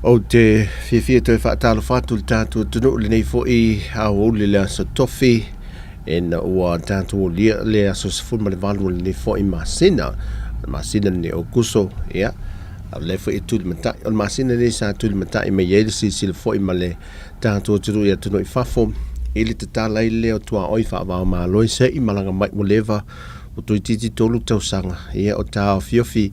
O te whiwhia te whaatalo whātu tātua tunu le nei fo I au le lea sa tofi e na ua tātua lea so se fulma le valu le nei fo I masina ne o kuso ia au le fo I tuli matai o masina nei sa tuli matai me yeile si le fo I ma le tātua tunu ia tunu I whafo ili te tālai leo tua oi whaavao maa loi se I malanga mai mo lewa o tui titi tolu tausanga ia o tāo fiofi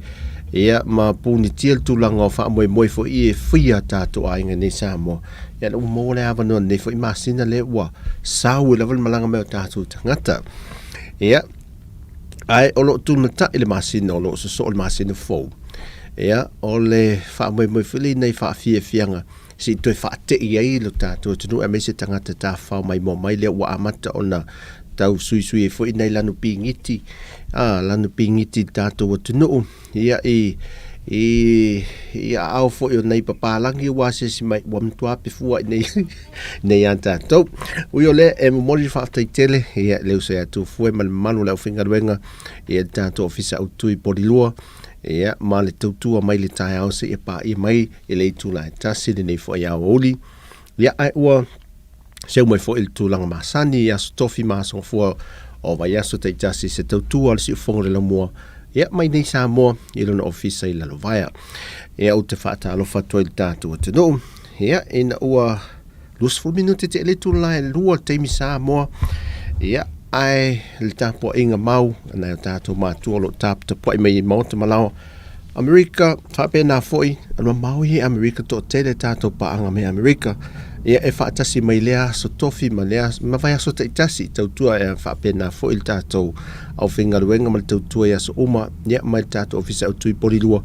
ia ma puni tiel tulanga o wha moe fo I e whia tātua inga nei Samoa ia na mo le awa noa nei fo I masina le ua sau e level malanga meo tātua tangata ia ai o lo tu mata ile masina o lo so le masina fo ia o le wha moe whili nei wha fianga si toi wha te I lo tātua tunu e mese tangata tā whao mai mo mai le ua amata o na tau sui fo I nei lanu pingiti lanu pingiti tātou tunu ia ia au fo I nei papalangi wa se si mai wam tua pe fua nei nei anta tātou ui o le e mori whaatai tele ia leu se atu fue manu leu whingaruenga ia tātou ofisa au tui porilua ia ma le tautua mai le tai au se ia pa I mai I le tula tasi nei fo ia oli ia ai ua seu mai fo il tulanga masani ia stofi masong fua o vai aso te tasi se tautua le si ufonga le Laumua ia mai nei Samoa I lona ofisa I lalovaya ia o te whaata alofa toi le tātua tino ia ina ua 20 minuti te ele tula e lua teimi Samoa ia ai le tāpua inga mau ana o tātua mātua lo tāpua poi mai mau te malao Amerika whapena foi anua mau I Amerika to tele tātua paanga me Amerika ia e whaatasi mai lea so tofi ma lea ma vai aso te itasi tautua e whapena foi le tātou au whingaruenga ma le tautua ia so uma ia mai tātou ofisa au tui porilua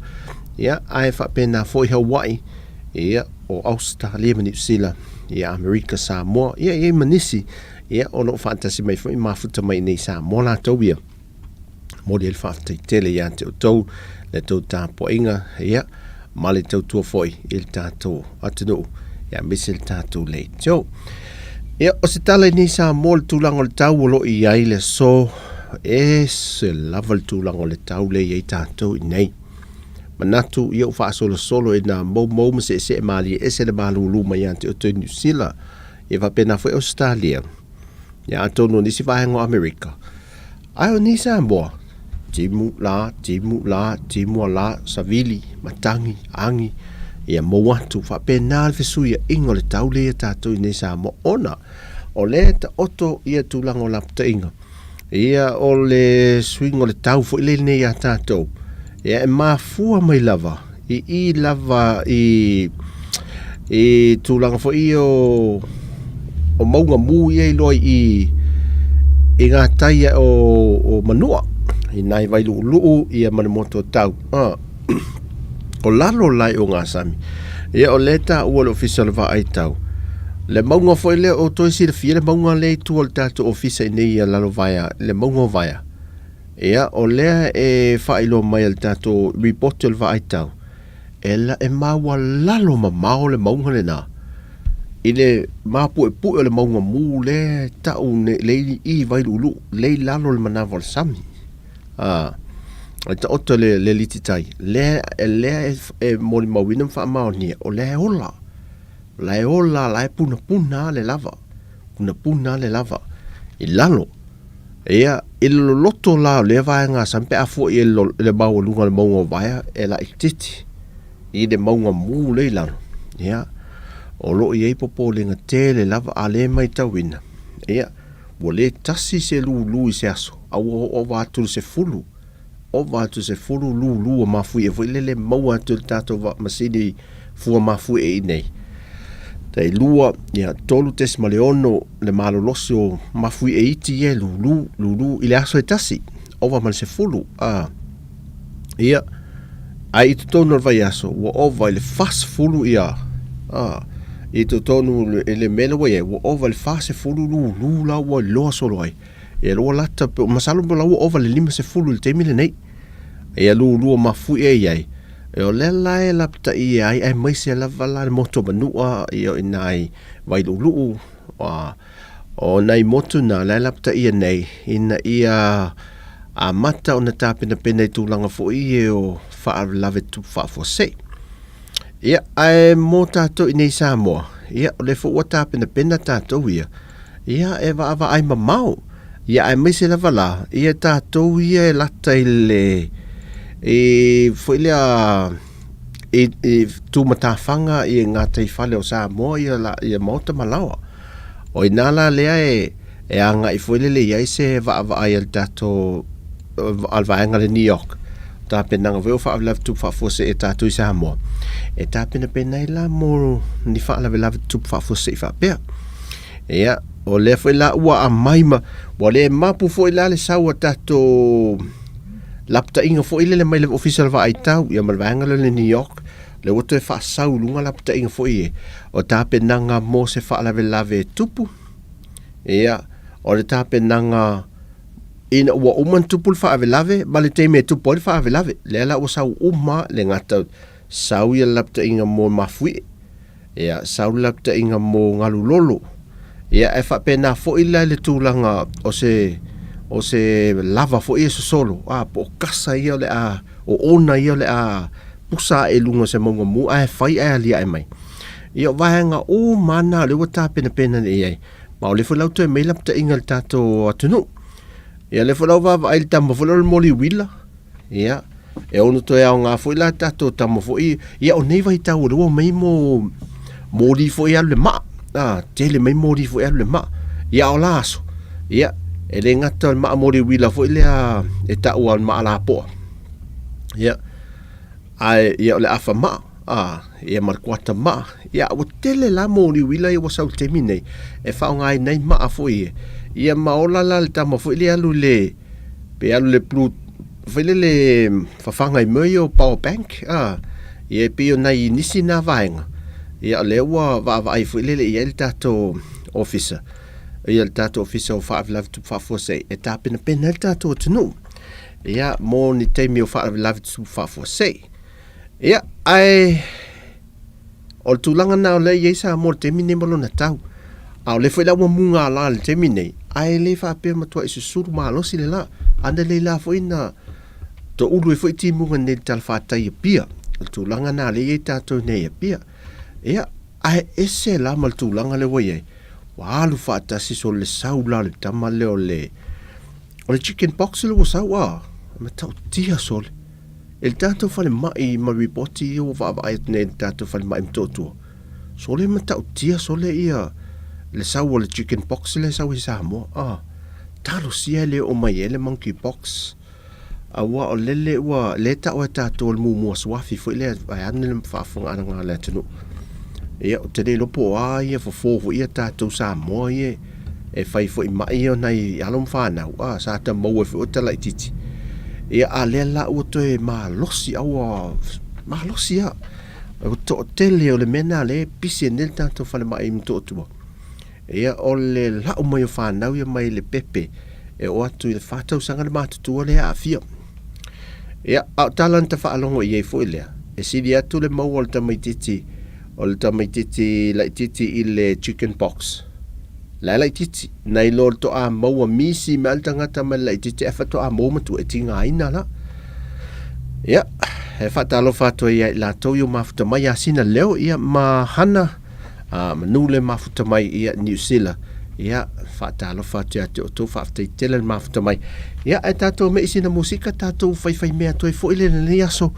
ia ai whapena foi Hawaii ia o Australia ma New Zealand ia Amerika Samoa ia manisi ia o no whaatasi mai foi mafuta mai nei Samoa la tau ia mori el whaatai tele ia te o tau le tau tāpua inga ia ma le tautua foi il tātou atinu ia misel tātou le tau ia o se tala ni Samoa le tūlanga le tau o lo I ai le so e se lava le tūlanga le tau le iai tātou I nei manatu ia o whaasolo e na mau ma se maali e se le malulu mai ante o tui New Zealand ia whapena foi Australia ia atono nisi vahengo Amerika ai o ni Samoa timu la savili matangi angi ia mo atu whapena le fesuia ingo le tau le tātou I nei Samoa ona o le ta oto ia tūlanga o lapta inga ia o le swing o le tau fo ile nei a tātou ia e mafua mai lava I lava I tūlanga fo I o maunga mu ia I loi I ngā taia o manua I nai vai luu ia mana moto tau o lalo lai o ngā sami ia o leta ua le ofisa le va ai tau le maunga foi le o toi si le fia le maunga le tu o le tatu ofisa I nei ia lalo vaya le maunga vaya ia o lea e whailo mai le tatu report o le va ai tau ela e maua lalo mamao le maunga le nā I le mapu pu o le maunga mu le tau le I vai lulu le lalo le manawa le sami ta oto le lititai le e mori mawina wha maonia o le ola la puna le lava I lalo ia I loto la le vaenga sampe afo I le mau lunga le maunga vaya e la ititi I le maunga mu le lalo ia o lo I popo le ngate le lava a le mai tawina ia wo le tasi se lulu I se aso au o watu se fulu lulu o mafui e foi le maua tu tato va masini fu mafui e nei dai lua ia tolu tes maleono le malo loso mafui e iti e lulu ile aso e tasi ova mal se fulu ia ai tu tono vai aso wo ova le fast fulu ia i tu tono le melo e wo ova le fast fulu lulu la wo lo solo ai e lo lata masalo la ova le lima se fulu le temile nei e lulu mafui e ai e o lela e lapta I ai mai se lava la moto manua I o inai vai lulu o nai moto na la lapta I nei ina ia a mata ona tapena pena I tūlanga fo I e o wha lave tu wha fo se Ia, ai mō tātou I nei Samoa. Ia, o le fo ua tāpena pena tātou ia. Ia, e wa ai mamau. Ia, ai maise lava la. Ia tātou ia e lata I le... fo I lea... tu matawhanga I ngā teifale o Samoa ia mauta malawa. O I nala lea e anga I fo I le iai se wa ai al tātou alvaenga le New York. Tāpena nga veo whaavelawe tupu whaafose e tātou I Samoa. E tāpena pena I la mō ni whaavelawe tupu whaafose I whaapea. Ia, o lea fo I la ua a maima. Wa le mapu fo I la le saua tātou lapta inga fo I le mai le official wa ai tau. Ia malvaenga le New York. Le oto e whaasau lunga lapta inga fo I e. O tāpena nga mō se whaavelawe tupu. Ia, o le tāpena nga... ina ua uman tupul whaavelawe, ma le teime tupu le whaavelawe. Le ala ua sau uma le ngata sau ia lapta inga mō mafui. Ia, sau lapta inga mō ngalulolo. Ia, e whapena fo ila le tūlanga o se lava fo ia solo. Po kasa ia le a, o ona ia le a, pusa e lunga se monga mu, a e whai a lia e mai. Ia, wahanga o mana le wata pena le iai. Ma o le whalauto e mei lapta inga le tato atunu. Ia le whalau wawa ai le tama whalau moli wila. Ia. E ono to e au ngā fo I la tato tama fo I. Ia o nei vai tau rua mei mōri fo I alu le maa. Tele mei mōri fo I alu le maa. Ia o la aso. Ia. E le ngata maa mōri wila fo I lea e tau al maa la poa. Ia. Ai, ia o le afa maa. Ia markuata maa. Ia o tele la mōri wila I wasau temi nei. E whao ngai nei maa fo I. Ia maola la le tama fo ile alu le pe alu le plu fo ile le fafanga I moi o power bank ia pe o nai nisi na vaenga ia le wa ai fo ile le ia le tato officer ia le tato officer o whaavelawe tupu whaafose e tāpena pena le tato tunu ia mō ni teimi o whaavelawe tupu whaafose ia ai o le tūlanga na o le iesa mō le teimi ne malo na tau au le foi la ua munga la le temi nei ai le fa pe matua I susuru malosi le la anda le la foi na to ulu foi ti munga nei tal fa tai pia tu langa na le ita to nei pia ia ai ese la mal tu langa le woye wa lu fa ta si so le saula le tamale o le chicken pox le wo sawa ma tau tia sol el tanto fa le mai ma ripoti o va ai nei tanto fa le mai mtoto so le ma tau tia sol le ia le sau o le chicken pox le sau I Samoa talo sia le o mai ele monkey pox awa o lele ua le ta o tatou le mumua swafi fo le ai ane le whaafonga ana ngā le tunu ia o te le lopo ia fo ia tatou Samoa ia e whai fo I mai o nei alom whanau sa ta mau e fo ta lai titi ia a le la o to e malosi awa malosi a o to tele o le mena le pisi nel tatou whale mai mtotua ia o le lau mai o whanau ia mai le pepe e o atu I le whatau sanga le mātutua le a fia ia au talanta whaalongo I ei fo I lea e siri atu le mau o le tamaititi lai titi I le chicken pox lai titi nei lo to a mau a misi me al tangata mai lai titi e whato a mau matu e tinga aina la ia e whatalo whato ia I la tau yo mafuta mai a sina leo ia mahana manule mafuta mai ia New Zealand ia whatalo whatu ate o tō whaaftei tele mafuta mai ia e tātou me isi na musika tātou whai mea toi fo ile ni aso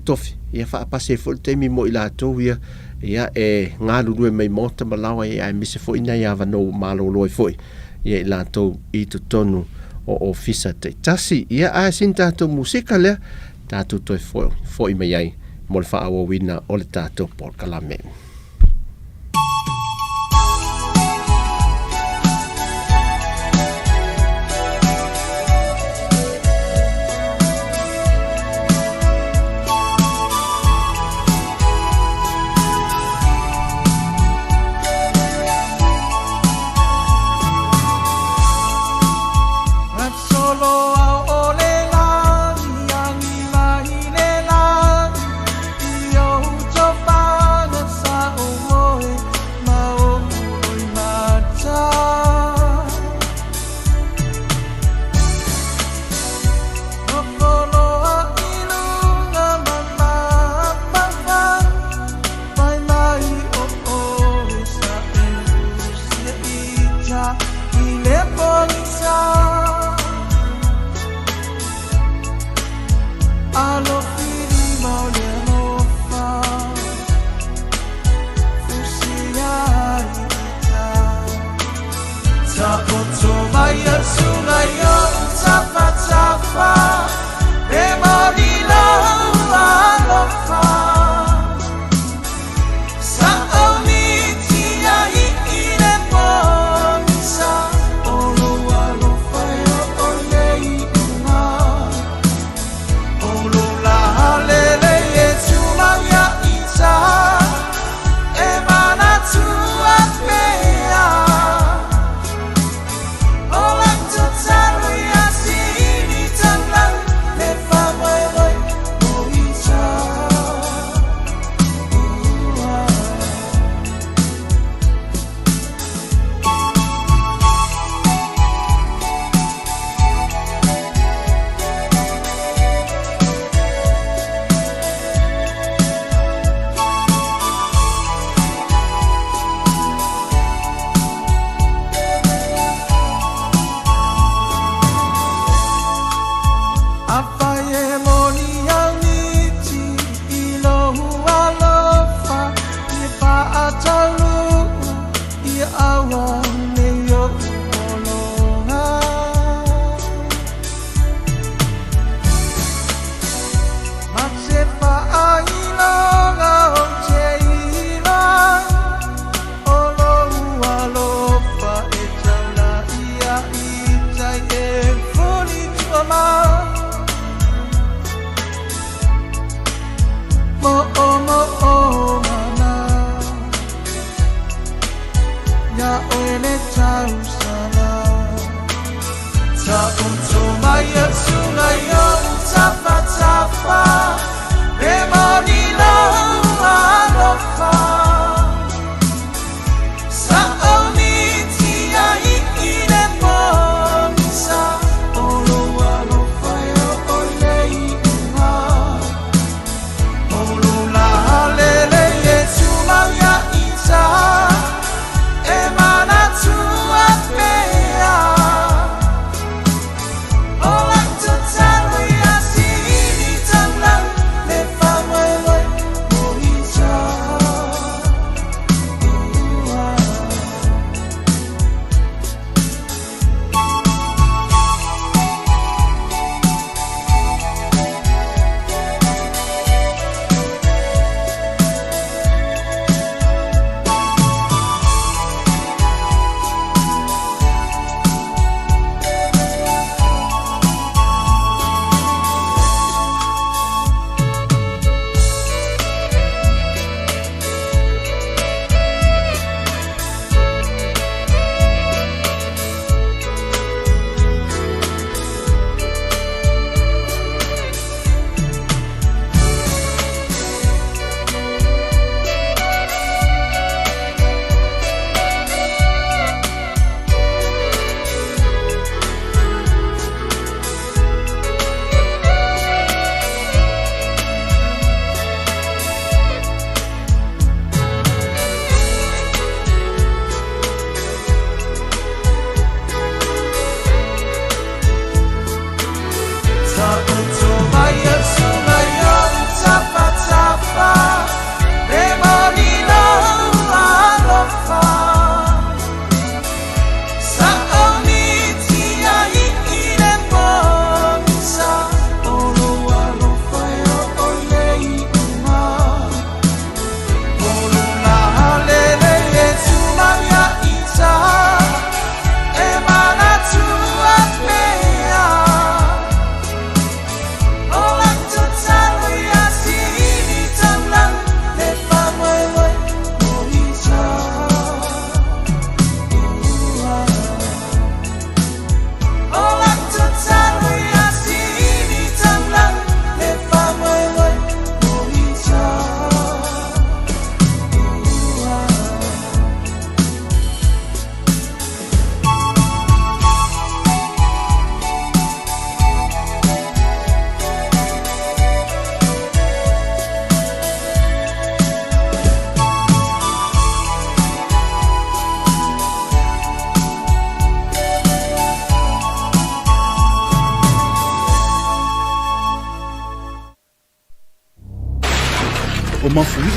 tofi ia whaapase fo teimi mo I la tau ia e ngā lulu e mai mota malawa ia e mise fo ina ia wano malo loi fo ia I la tau I to tonu o ofisa te tasi ia a sin tātou musika lea tātou toi fo I mai ai mo le whaawa wina o le tātou por kalame Sa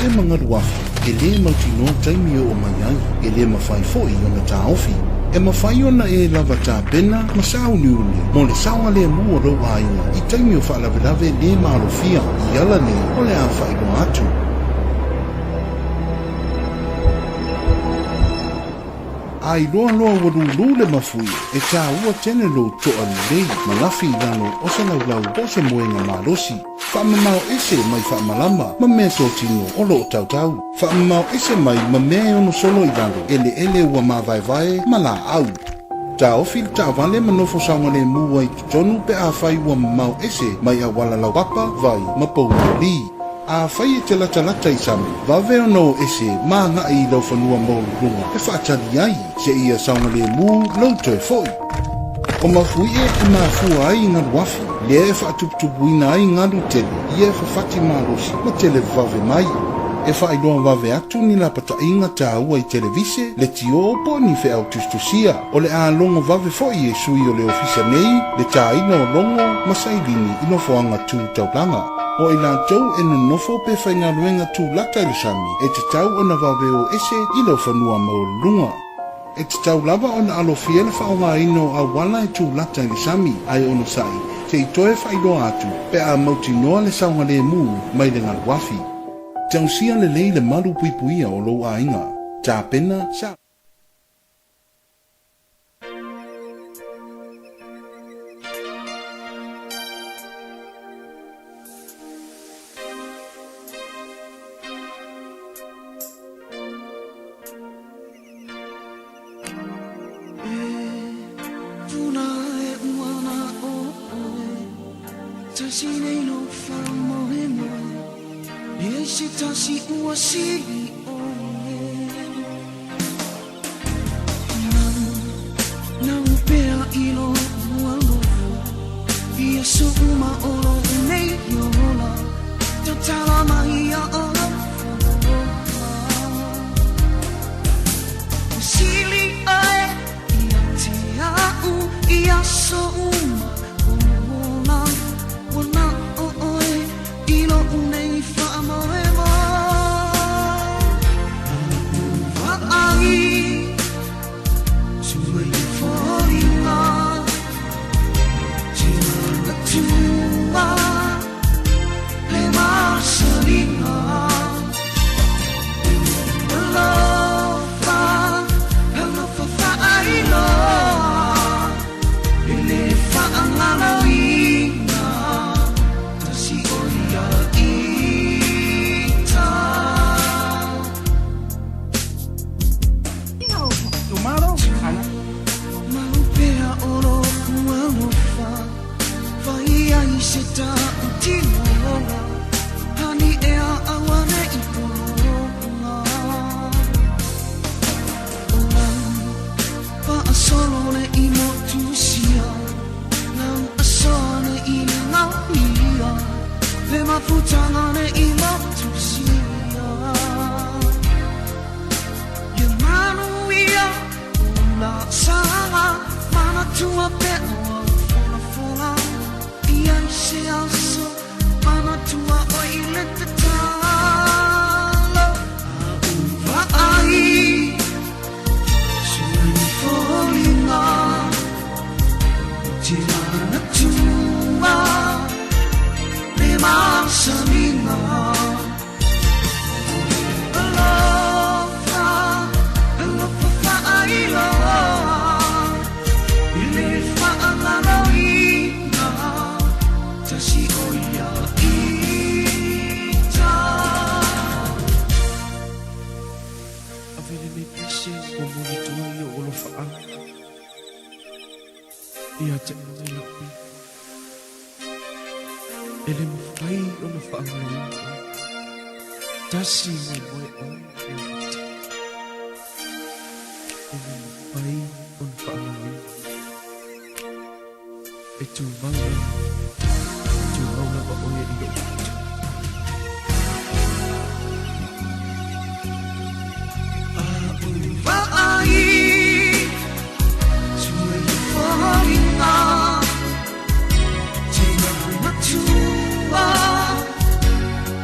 mangaruafi, e le mautinoa taimi o mai ai, e le mawhai foi o na taofi. E mawhai ona e lava tā pena, ma sauni uni, mo le saunga le mua rau ainga, i taimi o whaalavelave le marofia, i ala ne, o le a whaikoa atu. Ai loa warulu le mafui, e tā ua tene lo toa lei, malafi lano o se laulau o se moenga marosi. Whaamamau ese mai whaamalama, ma mea tō tino o lo o tautau. Whaamamau ese mai ma mea ono solo i lano, ele ua mawaivae, ma la au. Tā ofi tā vale manofo saunga le mua i tutonu pe a whai ua mamau ese mai a wala lau papa vai ma pou li. A whai e te lata i sami, vave ono ese maa nga i lau whanua mau runga, e whaatari ai, se ia saunga le mu lau toi foi. O mafui e mafua ai ngā ruafi, le e whaatuputupuina ai ngā rutele, i e whawhati marosi, ma tele vave mai. E whaidoa vave atu ni la pata inga tā ua i televise, le tio opo ni whea au tustusia, o le a longo vave foi e sui o le ofisa nei, le tā ina o longo, masailini ino foanga tū taulanga. O i lātou e nofo pe whainga ruenga tū lata i sami, e te tau o na vave o ese i lau whanua maurunga. E te tau lava o na alofia le whaonga ino a wala e tū lata i sami, ai ono sai, te i toe whaidoa atu, pe a mauti noa le saunga le mu, mai le ngā wafi. Tausia le lei le maru puipuia o lou a inga, tā pena sa.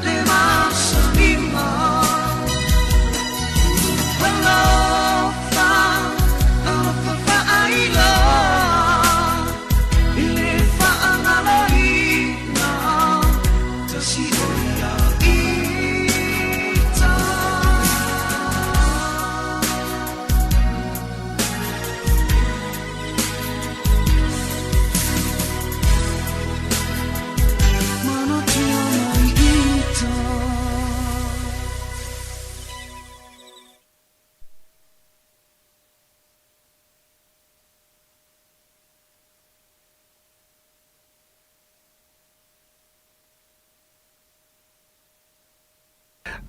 Le más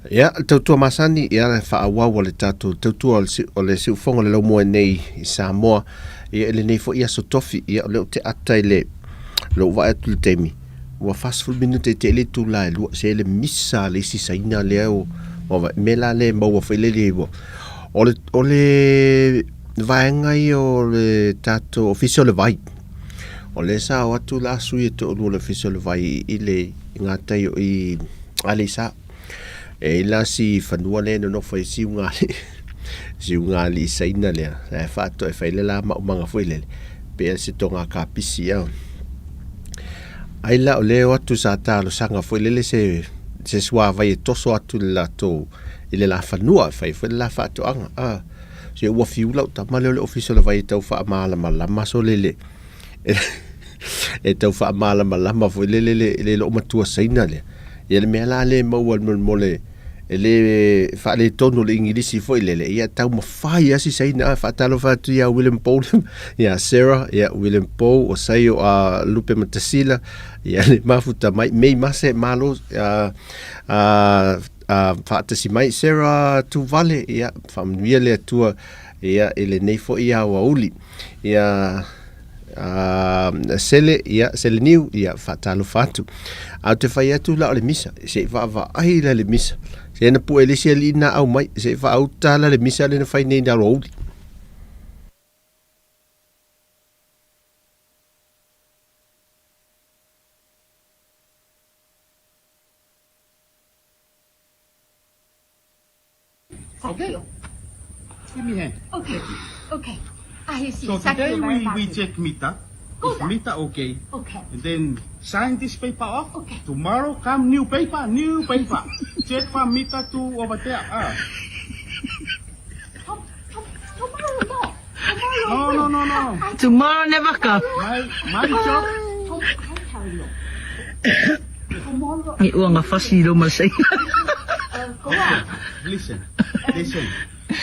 Ia, tautua masani, ia whaawau o le tātou, tautua o le siufonga le laumua nei I Samoa, ia le nei fo ia so tofi, ia o leo te atai le uwa atu le teimi. Ua fast food minute te ele tu lai, lua se ele misa le isi saina le au, mela le maua whailele iwa. O le vaengai o le tātou official le vai. O le sa o atu la sui e to o le official le vai I le ngatai o I ale sa. E la si fanua le no fai si unga li saina le e fato e fai le la ma manga foi le pe se tonga ka pisi a ai la le o tu sa ta lo sanga foi le se swa vai toso atu la to ile la fanua fai la fato anga se o fiula ta male le official vai tau fa mala mala so le e tau fa mala mala foi le o matua saina le ia le mea la le maua mole le fa le tono le ingilisi foi le ia tau mawhai asi saina fa talo fa tu ia William Paul ia Sarah ia William Paul o saio a Lupe Matasila ia le mafuta mai mei mase malo fa tasi mai Sarah tu vale ia familia le tua ia ele nei fo ia wa uli ia sele niu ia fatalo fatu au te fai atu la le misa se va ai la le misa se na pu elisi alina au mai se va au tala le misa le na fai nei da rouli Okay. Give me hand. Okay. I see. So Thank today you very we much. check Mita. Good. Is Mita okay? Okay. And then sign this paper off. Okay. Tomorrow come new paper. Check from Mita to over there. Tomorrow, no. No. Tomorrow never come. My job. I tell you. Tomorrow. May uang afasi do masay. Go on. Listen.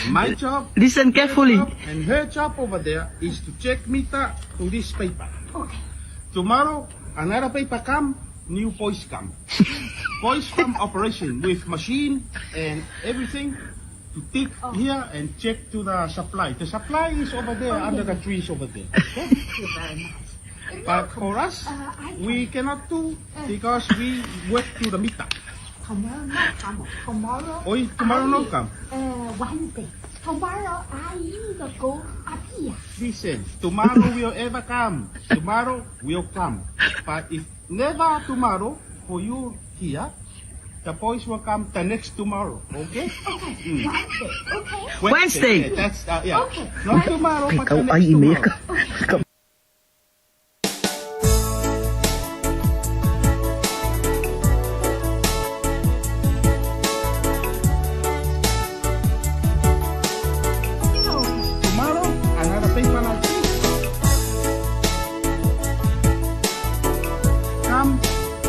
My job Listen carefully. and her job over there is to check Mita to this paper. Okay. Tomorrow another paper come, new voice come. Voice come operation with machine and everything to take here and check to the supply. The supply is over there under the trees over there. Okay? Thank you very much. But for us, we cannot do because we work to the Mita. Tomorrow not come. Tomorrow no come. Wednesday. Tomorrow I either go up here. Listen, tomorrow will ever come. Tomorrow will come. But if never tomorrow for you here, the boys will come the next tomorrow. Okay? Okay. Wednesday. Okay. Wednesday. Yeah, that's yeah. Okay. Not tomorrow, but the Ikaw next ay imi tomorrow. ka. Tomorrow, another paper like this. Come,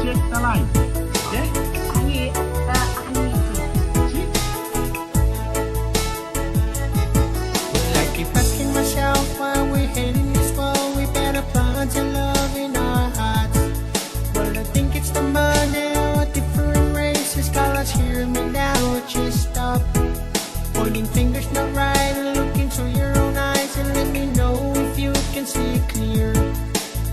check the line. Okay? I need to. See? I keep asking myself why we're heading this far. We better plant your love in our hearts. Well, I think it's the money or different races. Colors, hear me now, just stop pointing fingers, not right. Look into your own eyes and let me know if you can see clear.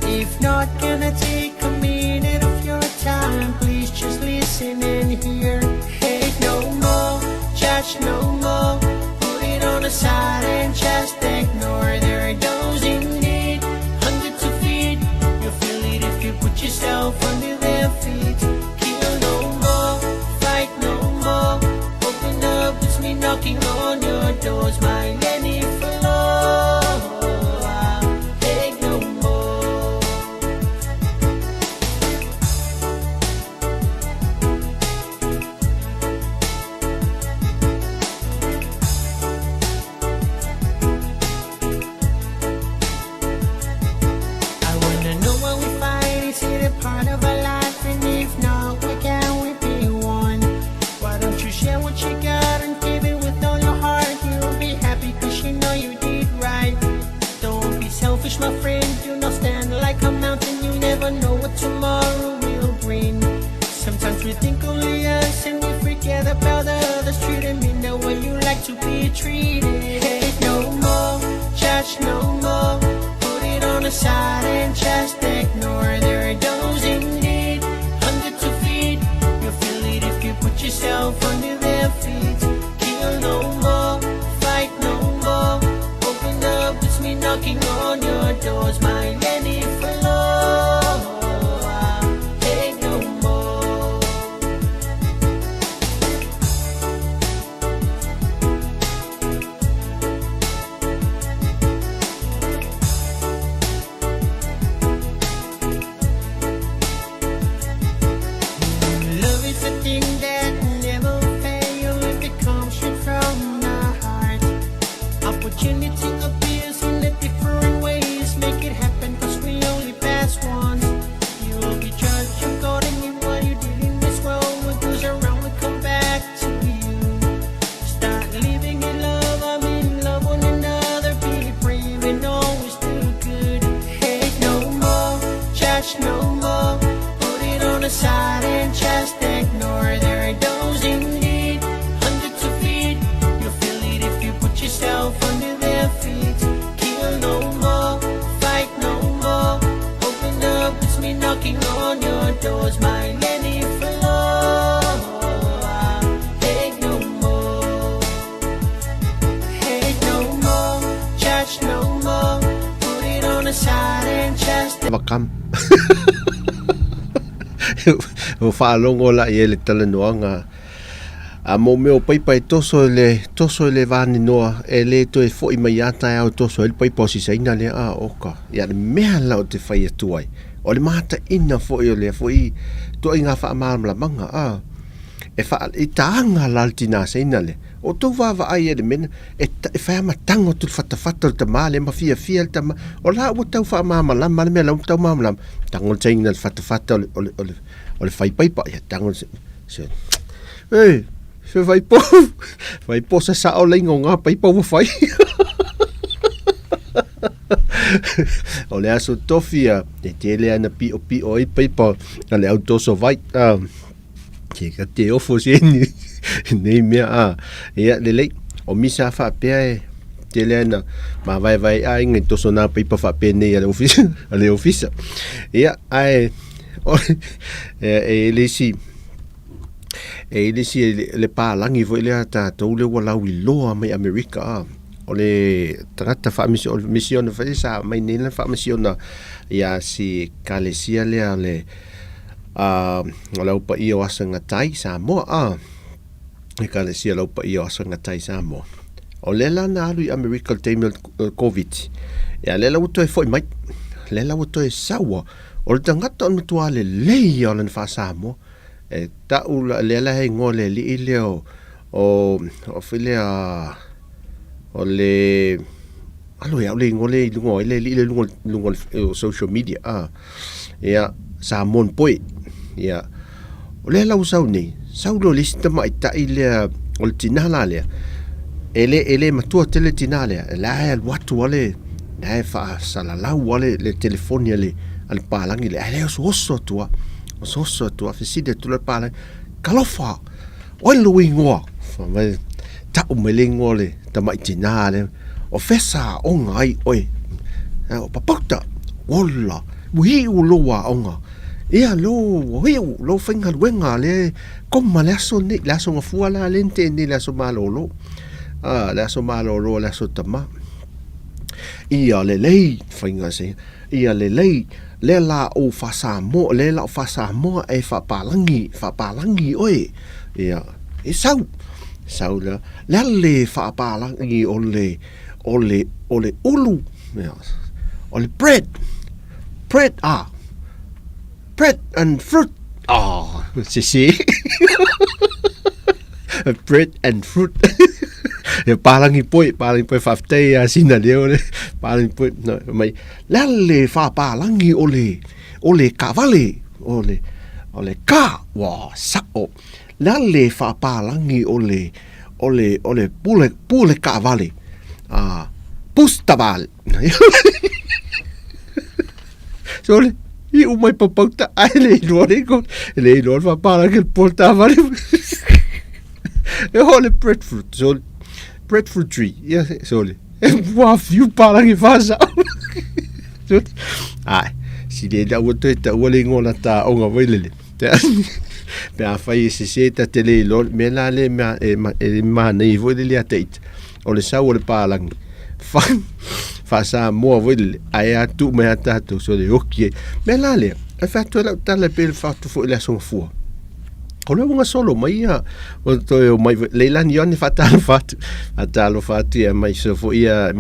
If not, can I take a minute of your time? Please just listen and hear. Hey, no more, judge no more. Put it on the side and just ignore. There are those in need, hundreds of feet. You'll feel it if you put yourself under their feet. Kill no more, fight no more. Open up, it's me knocking on your doors. My Lenny for love. Take no more. I wanna know what we find. Is it a part of our life? And if not, why can't we be one? Why don't you share what you got and give it with all your heart? You'll be happy cause you know you did right. Don't be selfish, my friend. Do not stand like a mountain. You never know what tomorrow will bring. Sometimes we think only us and we forget about to be treated. Hate no more, judge no more. Put it on the side and just ignore. There are those in need, hundreds of feet. You'll feel it if you put yourself under their feet. Kill no more, fight no more. Open up, it's me knocking on your doors. My Lenny for love. Hate no more. Love is a thing that never fails if it comes straight from the heart. Opportunity appears in the different ways. Make it happen, cause we only pass once. You will be judged according to what you did in this world. What goes around will come back to you. Start living in love, I'm in love one another. Be brave and always do good. Hate no more, judge no more. Put it on the side and just ignore. There are those in need, hundreds of feet. You'll feel it if you put yourself under their feet. Kill no more, fight no more. Open up, it's me knocking on your doors. My Lenny for love. Hate no more, hate no more, judge no more. Put it on the side and just Vakam. O whaalongo la i ele talanoanga. A mo meo paipai toso le vani noa e le to e fo I mai ata au toso ele paipa o si saina le a oka. Ia le mea lau te whai atuai. O le mata ina fo I o le fo I to I ngā wha amaramla manga a. E wha I taanga laltina saina le. O tau wawa ai ele mena e whai amatango tu whatawhata o ta maa le ma fia le ta maa. O la o tau wha amaramla ma le mea lau tau amaramla. Tango le tainga le whatawhata o le whai paipa. Ia tango se Ei, se vai po sa sa o lengo ngā paipa wa whai. O le aso tofia, te tele ana pi o I paipa, a le au toso vai, ke ka te ofo se nei mea ia le lei, o misa wha pia e, tele ana, ma vai a inga toso nā paipa wha pia nei a le ofisa. Ia, ai, e lesi, le pālangi vo le tātou le walau I loa mai Amerika o le tangata whaamisiona whaisa mai nila whaamisiona ia si kalesia lea le o laupa I o asa ngatai Samoa e kalesia laupa I o asa ngatai Samoa o le lana alu I Amerika le teimel COVID ia le lau to e foi mai le lau to e sawa o le tangata o matua le lei o le wha Samoa e tau le la he ngole li leo o file o le alo ya le ngole lungo le li lungo social media ya sa mon poi ya o le la usau ni saulo lista mai ta ile o le tinala le ele matua tele tinale la el watu wale na fa sala la wale le telefonia le al palangi le ale so tua so tu afiside tu le pala kalofa o lu ingoa fa ta o melingo le ta mai tinale o fesa o ngai oi o papata wala wi u loa onga ia lo finga wenga le kom le so ni la so fu ala lente ni la so malolo la so malolo la so tama ia le lei finga se ia le lei le la o fasa mo le la fasa mo e fa palangi oi ia e sau la le fa palangi o le ulu o le bread and fruit si bread and fruit e palangi poi fafte a sina le palangi poi mai la le fa palangi o le cavale o le ka wa sao la le fa palangi o le pule cavale pustaval so le I o mai papauta ai le fa palangi il portavale e ho le breadfruit so breadfruit tree. Ia sole. Wa fiu palangi fasa. Ai, si le da o te ta o le ngona ta o nga wailele. Pe a fai se ta tele lo me la le ma nei vo le ateit. O le sa o le palangi. Fa sa mo wailele ai atu me ata to so le okie. Me la le. E fa to la ta le pel fa to fo le so fu. O le unga solo mai ia o to mai leilan yoni fatalo fatu ia mai so fo ia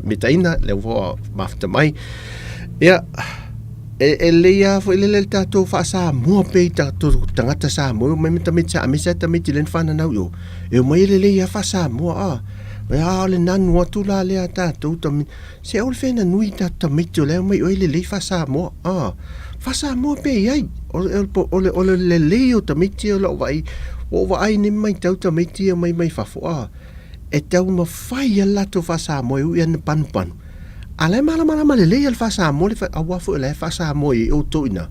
mitaina le vo mafta mai ia le ia fo le tato fa sa mo pe tato tangata sa mo mai mita amisa ta miti len fana na yo e mai le ia fa sa mo ya le nanu atu la le tato tam se ol fena nui tato miti le mai o le fa sa mo fasa mo pe ai o le leo tamiti o lo vai ni mai tau tamiti mai fafo e tau ma fai ala to fasa mo u ia pan ale mala le le fasa mo le awa fo le fasa mo i o to ina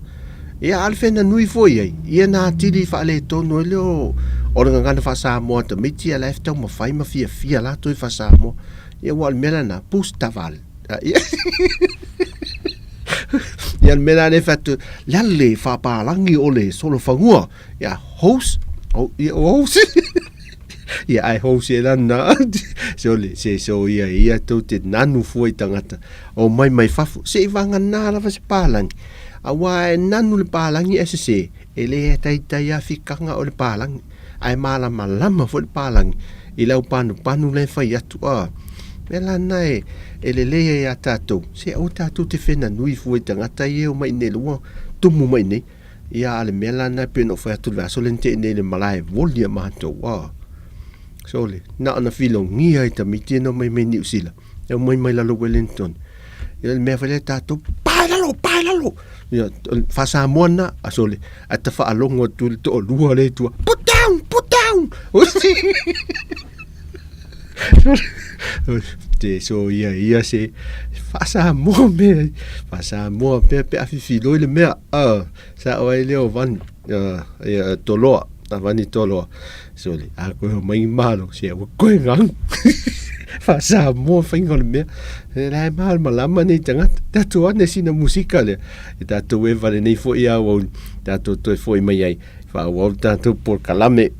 ia alfena nui fo ia na tili fa le to no le o ngana fasa mo tamiti ala tau ma fai ma fia la to fasa mo ia wal melana pustaval ia mena le fatu lalle fa palangi ole solo fangua ia host ia ai host ia na so ia to te nanu foi tangata o mai fafu se vanga na la fa palangi awa nanu le palangi sse ele tai ya fikanga o le palangi ai malama fo le palangi ila panu le fa yatu Mela nai ele le ya tato se o tato te fena nui fu tangata ye o mai ne lua tumu mai ne ia ale mela na pe no fa tu va solente ne le malai volia ma to wa sole na na filo ngia ita miti no mai ni usila e mai la lo Wellington il me fa le tato pailalo ia fa sa mona asole ata fa alongo tu to lua le tu put down te so ia se fasa mo pe afifilo le mea sa o ele o van tolo avani tolo so le a ko mai malo se o ko ngang fasa mo fingo le mea la mal malama ni tanga tatu ane sina musika le tatu e vale nei fo ia o tatu to foi mai ai fa volta tu por calame.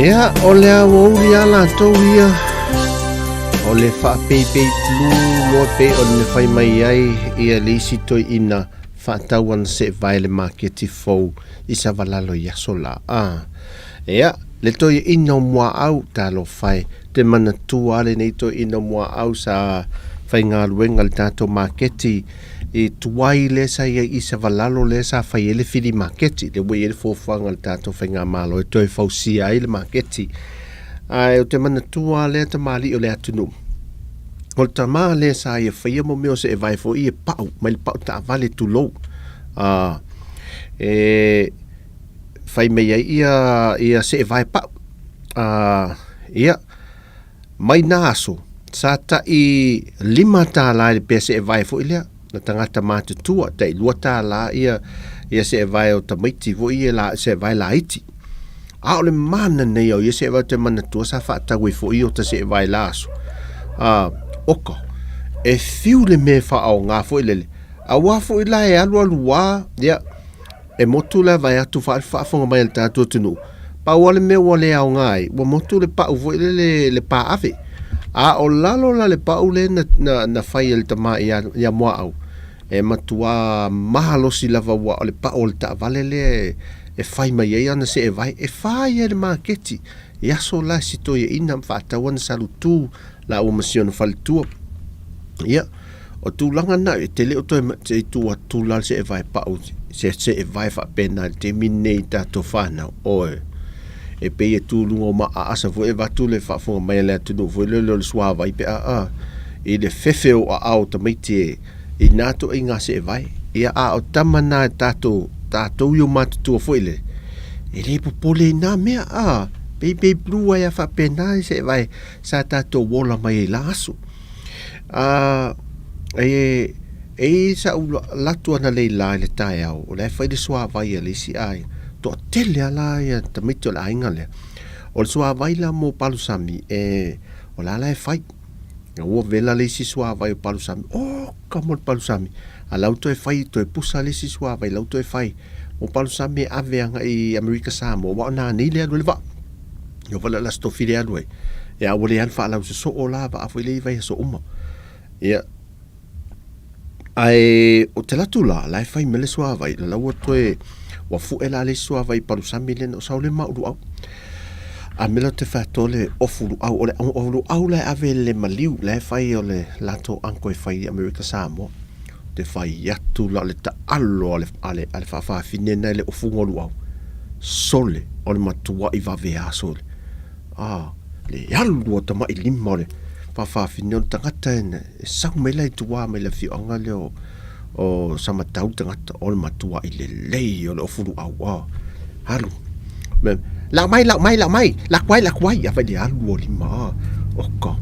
Ia, o le awauri ala tau ia. O le whaapei tlu mo pe o le whai mai ai ia le isi toi ina whaatauan se vai le maketi fau i sa valalo ia sola. Ia, le toi ina o mua au talo whai te mana tua le nei toi ina o mua au sa whai ngā ruenga le tātou maketi e tuai le sa ia i sa valalo le sa whai ele whiri maketi le wei ele fōwhanga le tātou whai ngā malo e toi whausia ai le maketi. Ai o te mana tua le ta mali o le atunu. O le tama le sa ia whaia mo meo se e vai fo i e pau, mai le pau ta vale tu lou. Whai mea ia se e vai pau. Ia, mai nāso, sa ta i 5 tā la le pia se e vai fo i lea, na tangata mātu tua, ta i 2 tā la ia se e vai o ta maiti fo i la se e vai la iti. A o le mana nei au, ia se e vai te mana tua sa whaatau i fo i o ta se e vai laso. Oka, e fiu le me wha au ngā fo i lele. A wafo i la e alu wā, ia, e motu le vai atu whaafonga mai le tātua tunu. Pa wale me wale au ngai, wa motu le pau fo i le pa awe. A o lalo la le pau le na whai le tama ia mua au. E matua mahalosi lava wa o le pau le ta vale le e whai mai ei ana se e vai. E whai e le maketi. Ia so la si to ia ina mwhātawan salu tū la o masiona whalitua. Ia, o tūlanga na e te leo toi te tua tūlal se e vai pau. Se e vai whapena te mine i tātou whanau. Oe. E pe e tūlunga o maa asa fo e watu le whaafunga mai le atunu fo e lelo le suawa i pe i le whewhe o a au ta maiti i nāto i ngā se e vai ia a o tamana tātou i o mātutua fo i le e le popole i nā mea pei blua ia whapena i se e vai sa tātou wola mai i la asu e sa latu ana le la le tae au o le whai le suawa i a le si ai to tele ala ia tamito la inga le o le sua vai la mo palusami o la e fai o vela le si sua vai o palusami ka mo palusami ala auto e fai to e pusa le si sua vai lauto e fai o palusami ave anga i America Samoa wa na ni le va yo vala la sto fide alwe ya o le an fa la so o la va foi le vai so uma ia ai o te latula la e fai mele sua vai la o to e wa fu ela le sua vai paru samile no sa le mauru au a melo te fatole ofuru au au le ave le maliu le fai o le lato anko e fai America Samoa te fai atu la le ta allo ale fa finena le ofungo lu au sole o le matua i va vea sole le alu o tama i lima le fa finena tangata e sa mela i tua me le fionga le o sama tau tangata o le matua i le lei o le ofuru au halu la mai la kwai a vai alu o lima oka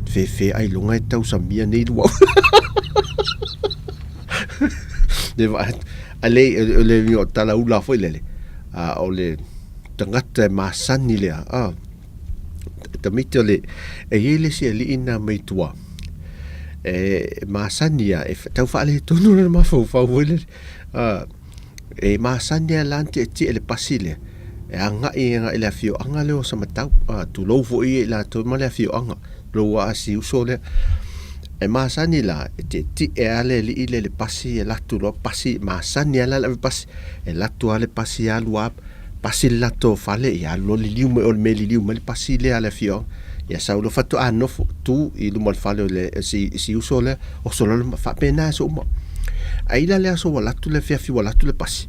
fe ai longa e tau samia nei lua de va ale o tala ula foi lele o le tangata masani le tamito le e ele si ali ina mai tua masania e tau fale tonu na mafo fa wele masania lante ti ele pasile anga ele fio anga le o sama tau tu lo fo i la to male fio anga lo asi usole masani la ti ale li ile le pasi la tu lo pasi masania la pasi la tu ale pasi alua pasi la to fale ya lo li liu me o me li liu me pasi le ale fio ya sa lo fatu no tu i lo mal fale le si usole o solo fa pena so mo ai la le so wala tu le fi wala tu le pasi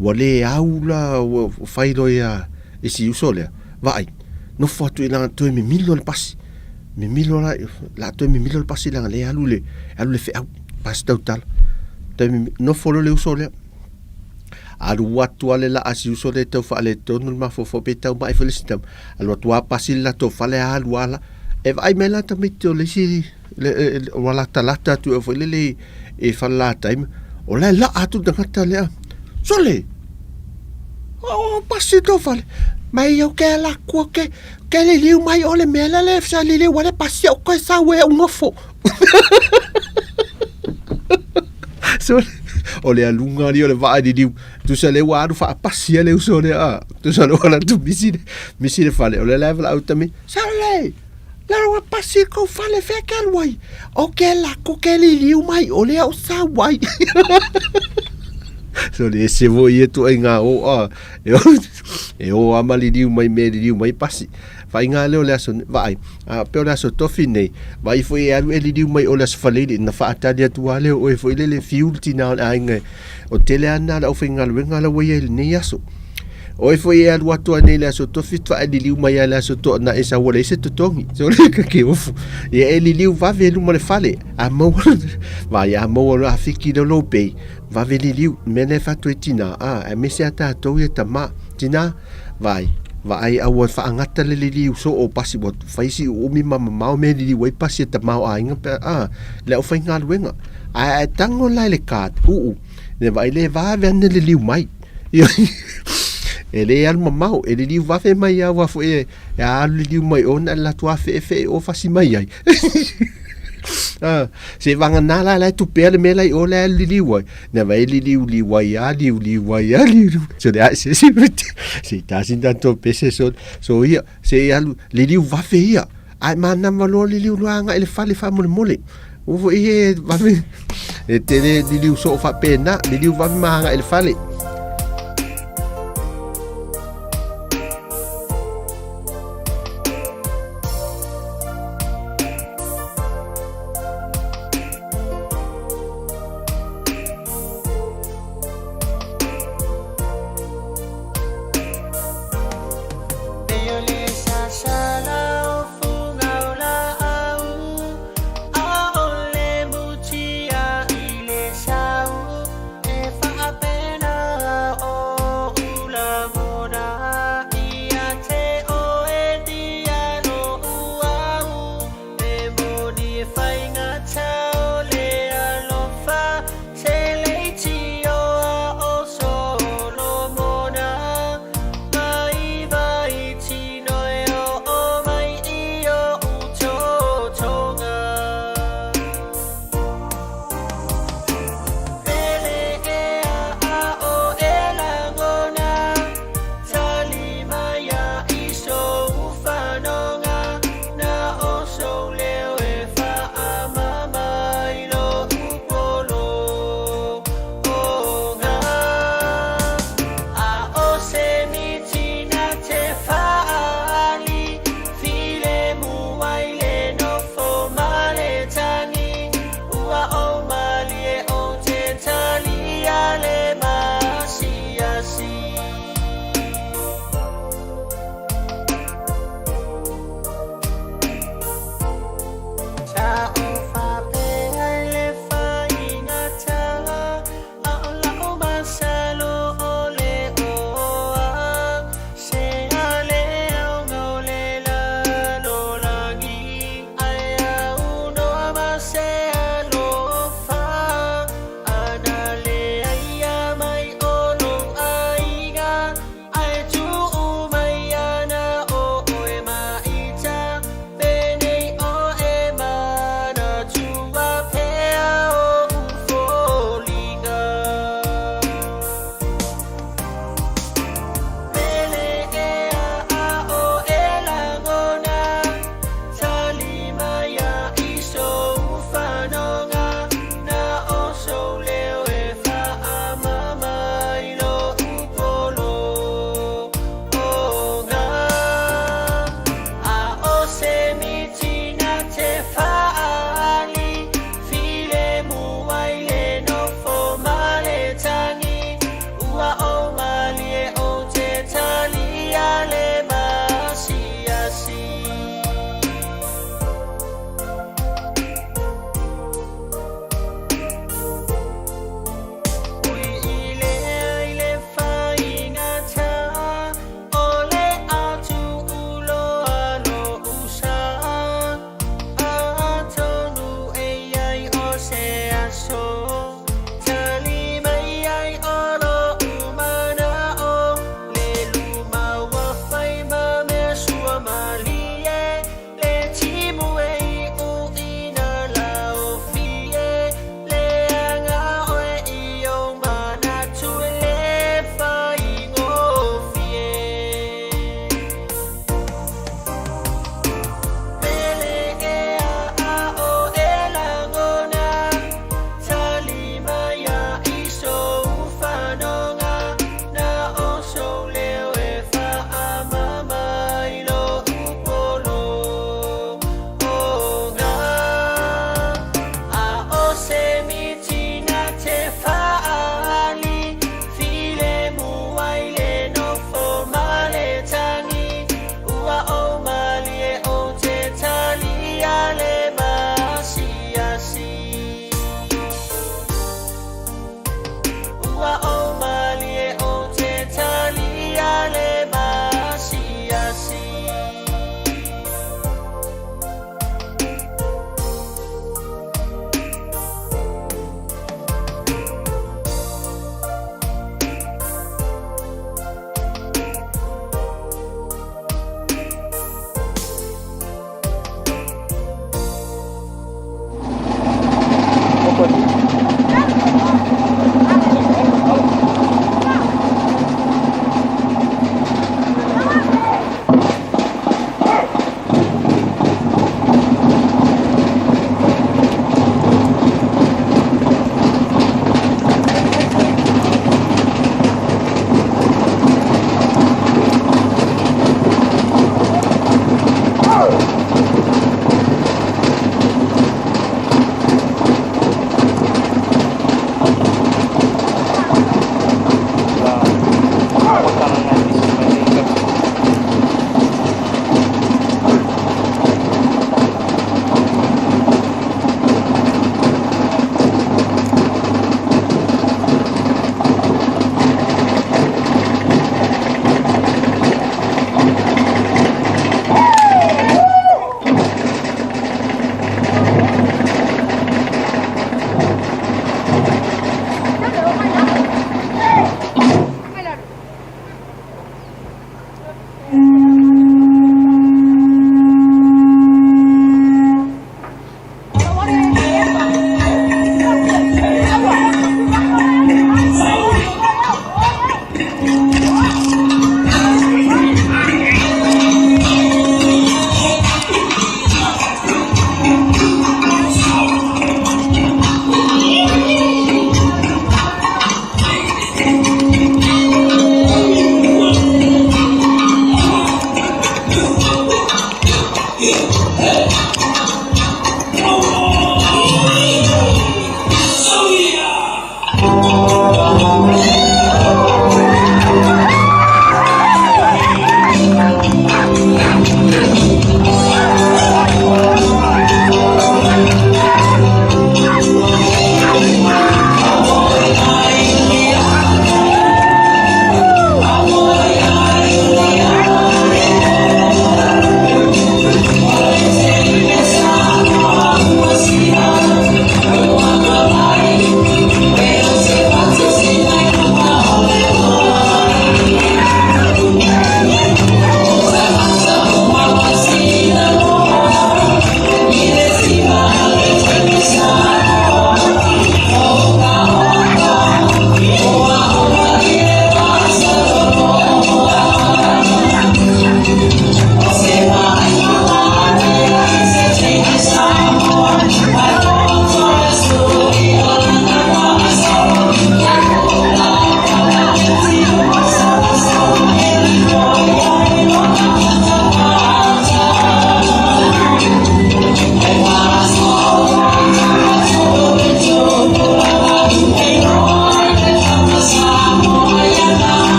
wale aula fai lo ya si usole vai no fatu ina to mi milo le pasi mi milo la to mi milo le pasi la le alu le fe au pas total no folo le usole alu watu ale la asi usole to fa le to no ma fo pe tau mai felicitam alu watu pasi la to fa le alu ala e vai mela ta mitto le si wala talata tu fo le e fa la time o la atu dangata le sole pasi to fa mai eu ke la ko ke le liu mai ole mela le fa le wala pasi o ko sa we un ofo o le alunga ni o le vai di tu sa le waru fa pasia le uso le a tu sa lo la tu misi le fale o le level out mi sa le la wa pasi ko fale fe kan wai o ke la ko ke li liu mai o le o sa wai so le se vo ye tu nga o a e o amali liu mai me liu mai pasi vai nga le o le aso vai a pe o le aso tofi nei vai foi alu e liu mai o le aso fale na fa atalia tu ale o e foi le fiul tina a nga o tele ana la o finga le nga la wai le nei aso o e foi alu atu nei le aso tofi fa liu mai le aso to na esa wole se totongi so le ke o e liu va ve lu mo le fale a mo vai a mo la fiki do lo pe va ve liu mene fa tu tina a me se ata to ye tama tina vai vai a wa fa ngata le liu so o pasi bot faisi o mi mama mau me liu wai pasi ta mau a inga le o fa ngal wenga a tango lai le kat ne vai le va ven le liu mai ele al mamau ele liu va fe mai a wa fo e a liu mai ona la tua fe o fasi mai ai se vanga nala la tu pele me la o la liu wai ne vai liu wai a liu so da se ta sin tanto pese so ia se alu liu va fe ia ai mana malo liu luanga ele fale fa mole o vo e va e te liu so fa pena liu va manga ele fale Pena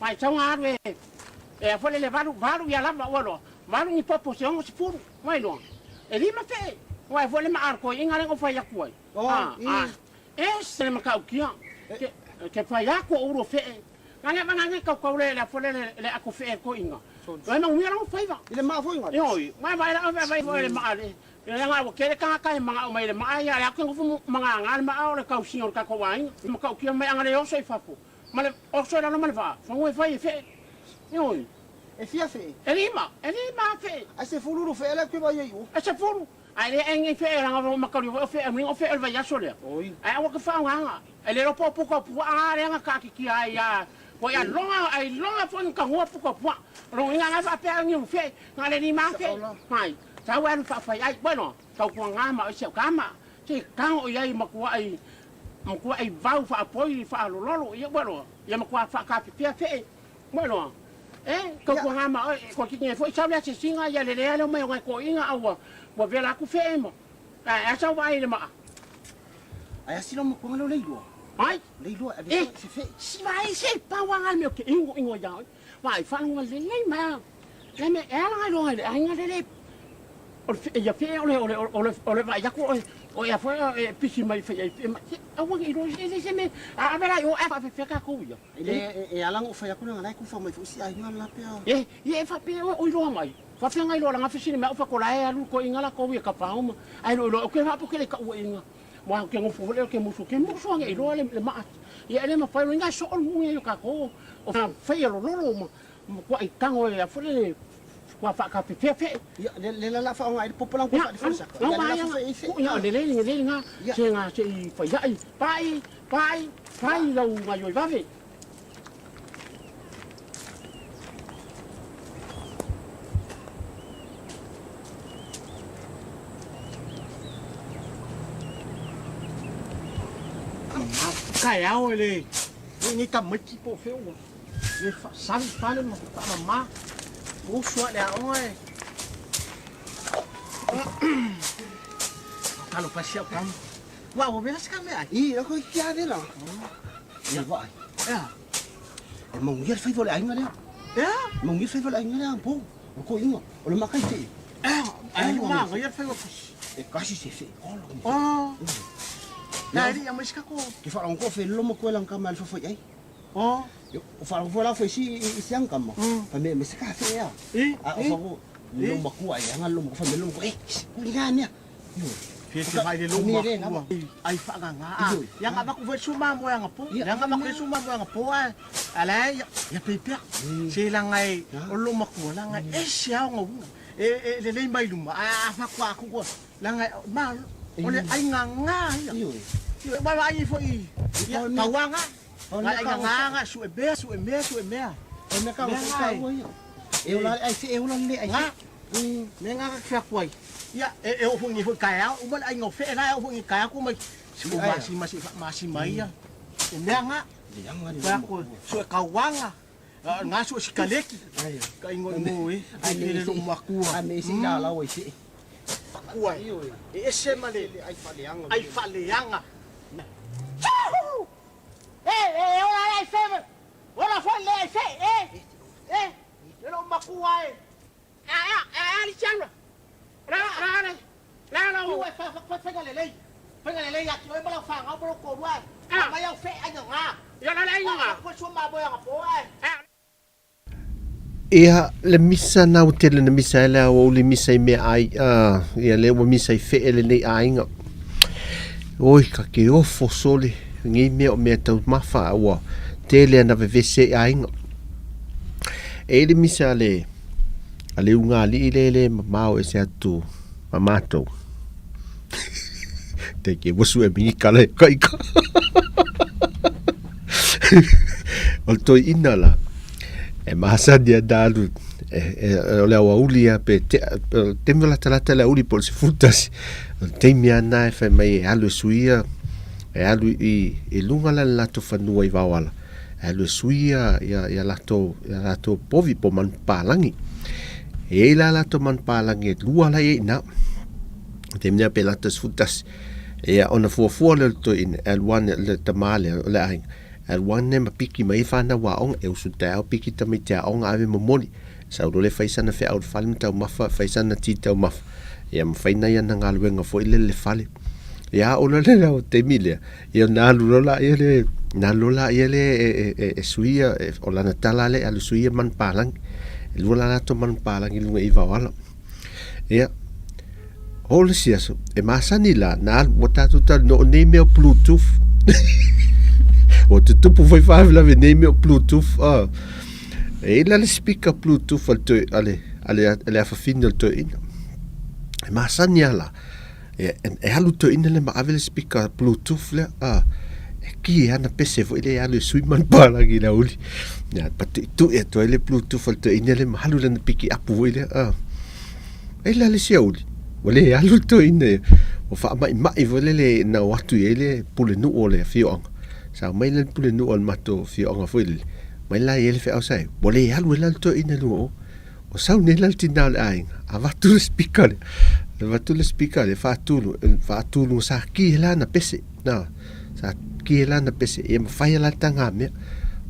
Mai tau ngā aru e whale le varu ia lava walo. Varu ni popo se ongo se puru, mai loa. E lima pe, wai whale ma arko inga rengo whai aku ai. E se le makau kia, ke whai ako uro whee. Ngane mangange kau le whale le ako whee ko inga. Wai mangu rango whaiva. Ile maa fo inga. Yoi, wai vai le maa le. Ia nga wa kere kanga kai manga o mai le maa ia aku ngofu manga ngale maa o le kau singo ka ko wai. Makau kia mai angale o sei fafu. Male o so la no male va. Fango e fai fe. Yoi. E fia fe. E lima fe. Ai se fuluru fe ele ke vai eu. E se fulu. Ai le engi fe ranga o makau o fe o fe vai ya so le. Oi. Ai o ka fa nga. E le ro po ko pu a le nga ka ki ai ya. Ko ya longa fon ka ho pu ko pu. Ro nga fa pe ngi fe. Nga le lima fe. Mai. Tau anu fa ai. Bueno, tau ko nga ma o se kama. Ti kang o yai makua ai. Makua ai vau fa apoi fa lolo. Ia bueno. Ia makua fa ka pe fe. Bueno. Kau ko ngama ko ki foi sa le se singa ya le le mai ko inga awa wa vela ku fe mo a sa vai le ma Ai asilo mo ko ngalo leido. ai Leido a se fe. si vai se pa wa ngal me ke ingo ya vai fa ngal le ma le me ela lo le anga le o ya fe o vai ya ko o ya foi pisi mai fe a wa ngi ro se me a vera yo a fe ka ko ya E alang o fai aku ngai ku fa mai fu si ai ngal la pe. E fa pe o lo mai fa fe ngai lo nga fe sini ma fa ko la e lu ko ingala ko wi ka pa uma ai lo ke fa po ke le ka o inga mo ke ngo fu le ke mo su ngai lo le ma ya le ma fa lo ngai so o mu ye ka ko o fa fe lo mo ko ai kango ya fu le ko fa ka pe Ya le la fa ngai popolang ko fa di fa sa. Ya la fa fe ya le nga se nga se fa ya pai lo nga yo va ve. Kai ao ele. Ni ta mai tipo feo. Ele sabe fala mas tá mamá. O sua le oi. Kalau pasal kam. Wa o belas kam ai. I ko ki ade la. Ya vai. Ya. E mo ngi fai vole ai ngale. Ya. Mo ngi fai vole ai ngale po. Ko inga. O le makai te. Ai ma ngai fai E kasi se fe. Oh. Dari yang mas kako. Ki fa ko fe lo mo ko lang kamal fa foi ai. Oh. O fa la foi si siang kam. Pa me se ka fe ya. A o fa ko lo mo ko ai ngal lo mo fa me lo ko ngane. Pese vai de lumo. Ai fa nga. Yang abak ko suma mo yang apo. Yang abak ko suma mo yang apo ai. Ala ya pepe. Silang ai lo mo ko lang ai. Sia ngo. Le mai luma. A fa ko ko. Lang ai ma ole ai nga. Yo ba ai foi. Ya tawanga. Ai nga su e me. O me ka ko yo. Eu la ai se eu la le ai. Me nga ka kwai. Ya, o fungi foi kaya, o mal ai ngo fe na o fungi kaya ko mai. Masih mai ya. Nga ba ko so kawanga. Nga so sikaleki. Ka ingo mo ai le lo makua. Ai se la la o se. Kuai. Ese male ai faleanga. Ora ai fe. Ora foi le fe. Le lo makua. Ali changa. Ra you fa ga le lei ya ki ba la fa nga ba ko wa ma ya fe ai nga ya la ai nga ko so ma bo ya po ai Ia le misa na o tele na misa ele o le misa me ai ia le o misa fe ele nei ainga oi ka ke o fo sole ngi me o me tau mafa o tele na vese ainga e le misa le ale unga le mau e se atu mamato te ke wosu e mi kala kai ka o to inala e masa dia dalu o le aulia pe te me la tala la uli por se futas te mi ana e fa mai alu suia e alu i lunga la to fanua i vawala alu suia ya la to povi po man palangi e la to man palangi lua la e na te mea pelatas futas e ona fuafua le to in el one le tamale le ai wan ne mapiki mai fana waong e usu tau piki ta mai taong ave momoli sa ro le faisana fe out falm tau mafa faisana ti tau maf ia mafaina ia na ngaluenga fo ile le fale ia o le o te mile ia na lola ia le na lola ia le e suia o la natala le alu suia man palang lula na to man palang ilunga iwa wala ia ole siaso e masani la na wata tuta no name o bluetooth o te tupu foi fa la name o bluetooth e la le speaker bluetooth al to ale fa final to in e masani ala e halu to in le ma ave speaker bluetooth le ki ana pese foi le alu sui man palang ila uli ya patu tu e to le bluetooth al to in le ma halu le piki apu ile e la le siauli wale alu to ine o fa mai vole le na watu ele pule nu ole fiong sa mai le pule nu ol mato fiong foi mai la ele fe ausai wale alu le to ine lu o sa ne la tinal ai ava tu speaker le fa tu sa ki la na pese na sa ki la na pese e fa la tanga me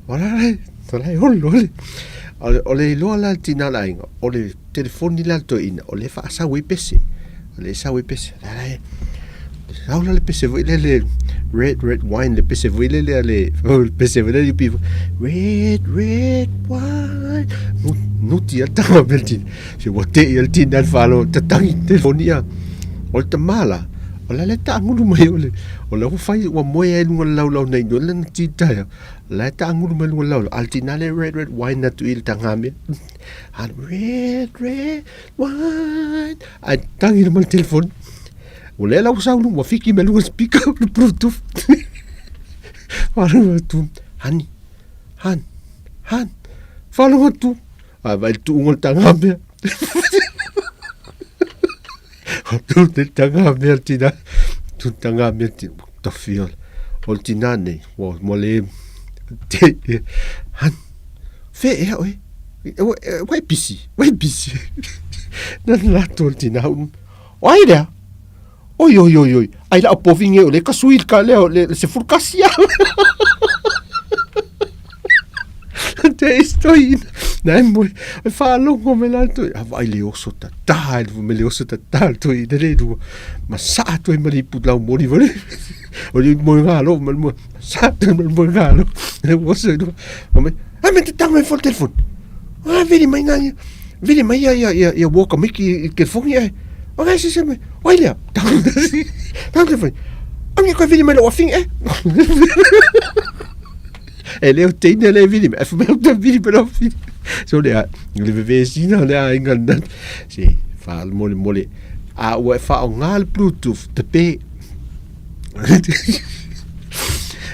wala to la ole lo la tinal ai ole telefoni la to ine ole fa sa we pese le sa we pese la le pese le red wine le pese le pese le pivo red wine no ti ata belti se wote el tin al falo tatangi telefonia o te mala o la le ta ngulu mai o le fai wa moe lu la nei no le ti ta la ta ngulu mai lu la altinale red wine na tu il tangame and red wine a tangi mal telefon o le la usa lu wa fiki me lu speaker lu bluetooth falo tu han falo tu a vai tu ngol tangame tu te tangame tina tu tangame tina to feel o tinane o mole te han fe e oi vai bisi na la tina oi dia oi ai la povinge le kasuil ka le se furcasia te estoy na mo fa longo me l'alto vai le osso tal me le osso tal tu i dele du ma sa tu me li put la moni vole o li mo ngalo mo sa tu mo ngalo le osso du me te tang me fo telefon vedi mai ya walk me ki fo ya o ga se me oi le tang telefon ami ko vedi mai lo fin e le teine le vidi e fa me vidi però so le vicino le a inganda si fa il mole a o fa un al bluetooth te pe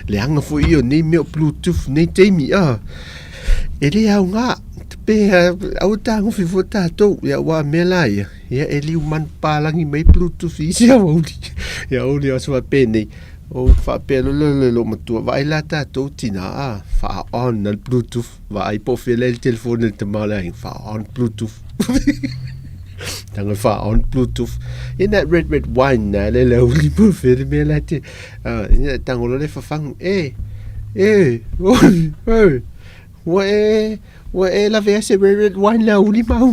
le anga fo io nei mio bluetooth nei temi e le a nga te pe au tango fi vota to ya wa melai ya e li man palangi mai bluetooth i sia uli ya uli o so pe nei o fa pelo lo matua vai la ta to tina fa on el bluetooth vai po fele il telefono te mala fa on bluetooth tanga fa on bluetooth in that red wine na le uli po fele me la te tanga lo le fa fang wa la vese red wine la uli ma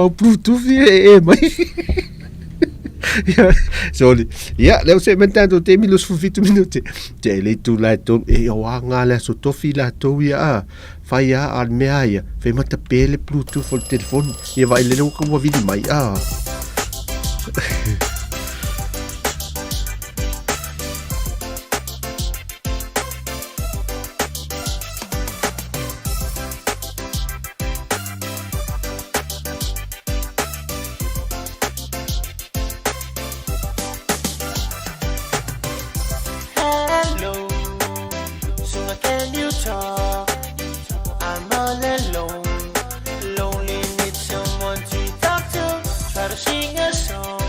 bluetooth mai sorry ya le se mentando te milos fu 20 minuti te le tu la to e o anga la so to fila to ya fa ya al meaia fe mata pele bluetooth o telefon e vai le ko mo vidi mai Lonely, need someone to talk to. Try to sing a song.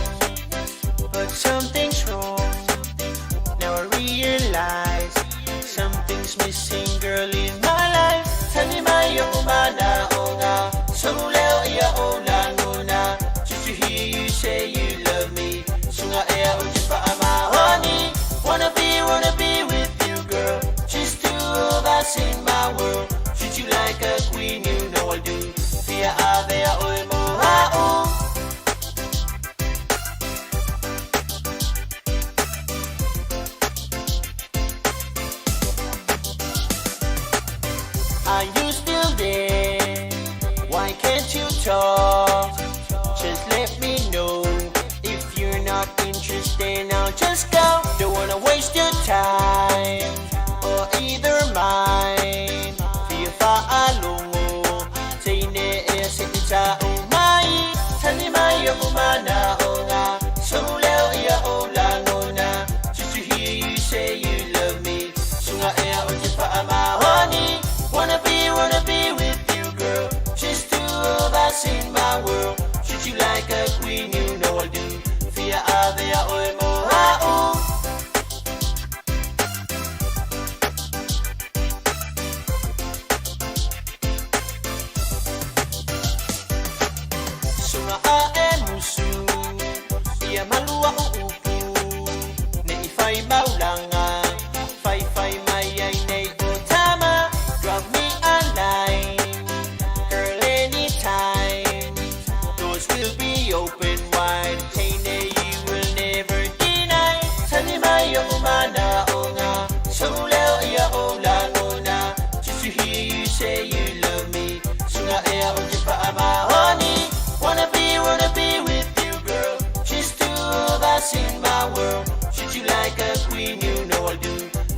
I do.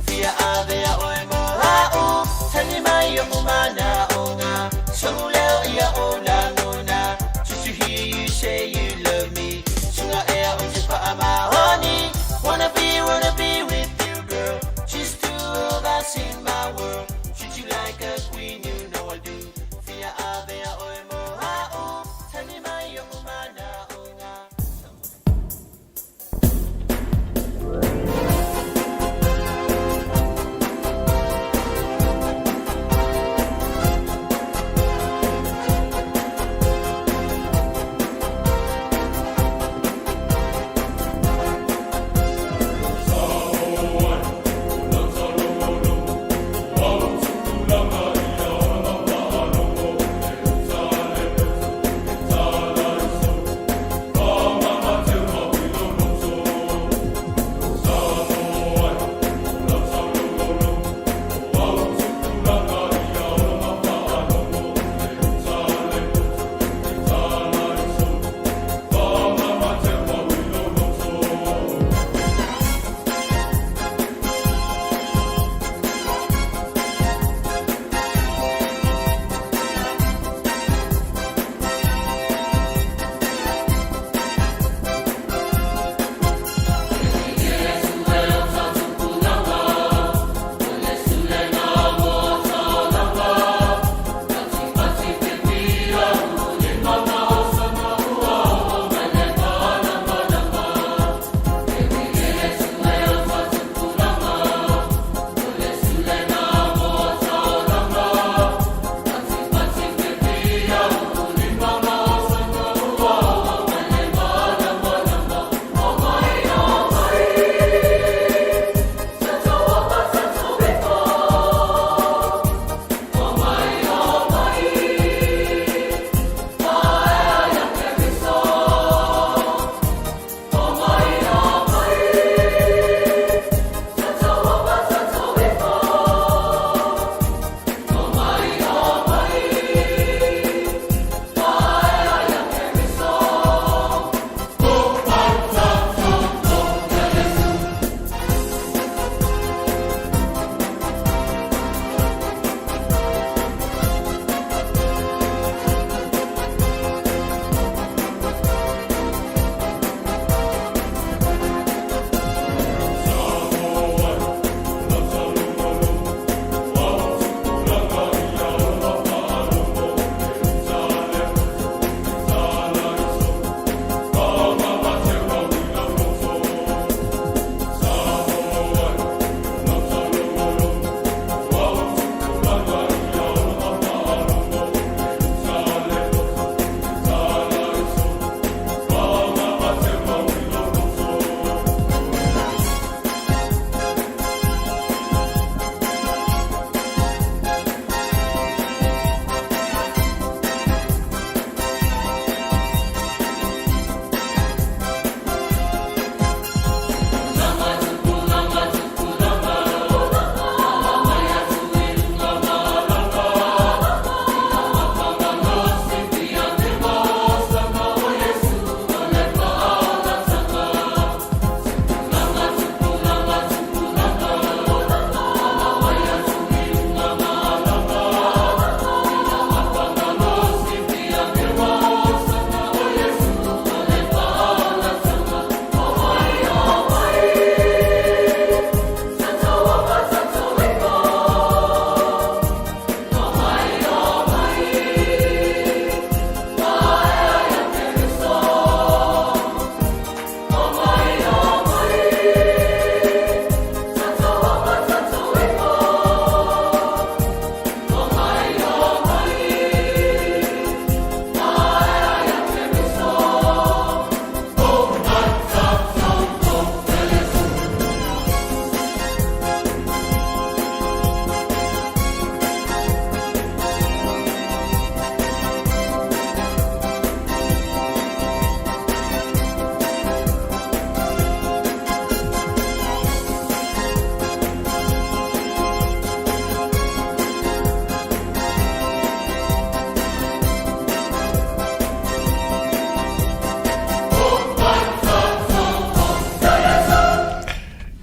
Fia ave a oi mo ha'u. Tani mai o umana o ngā. So leo ia o la ngona. Just to hear you say you love me. Sunga ea o te pa'a mahoni. Wanna be with you, girl. Just two of us in my world. Treat you like a queen, you know I do. Fia ave a oi mo ha'u. Tani mai o umana o ngā.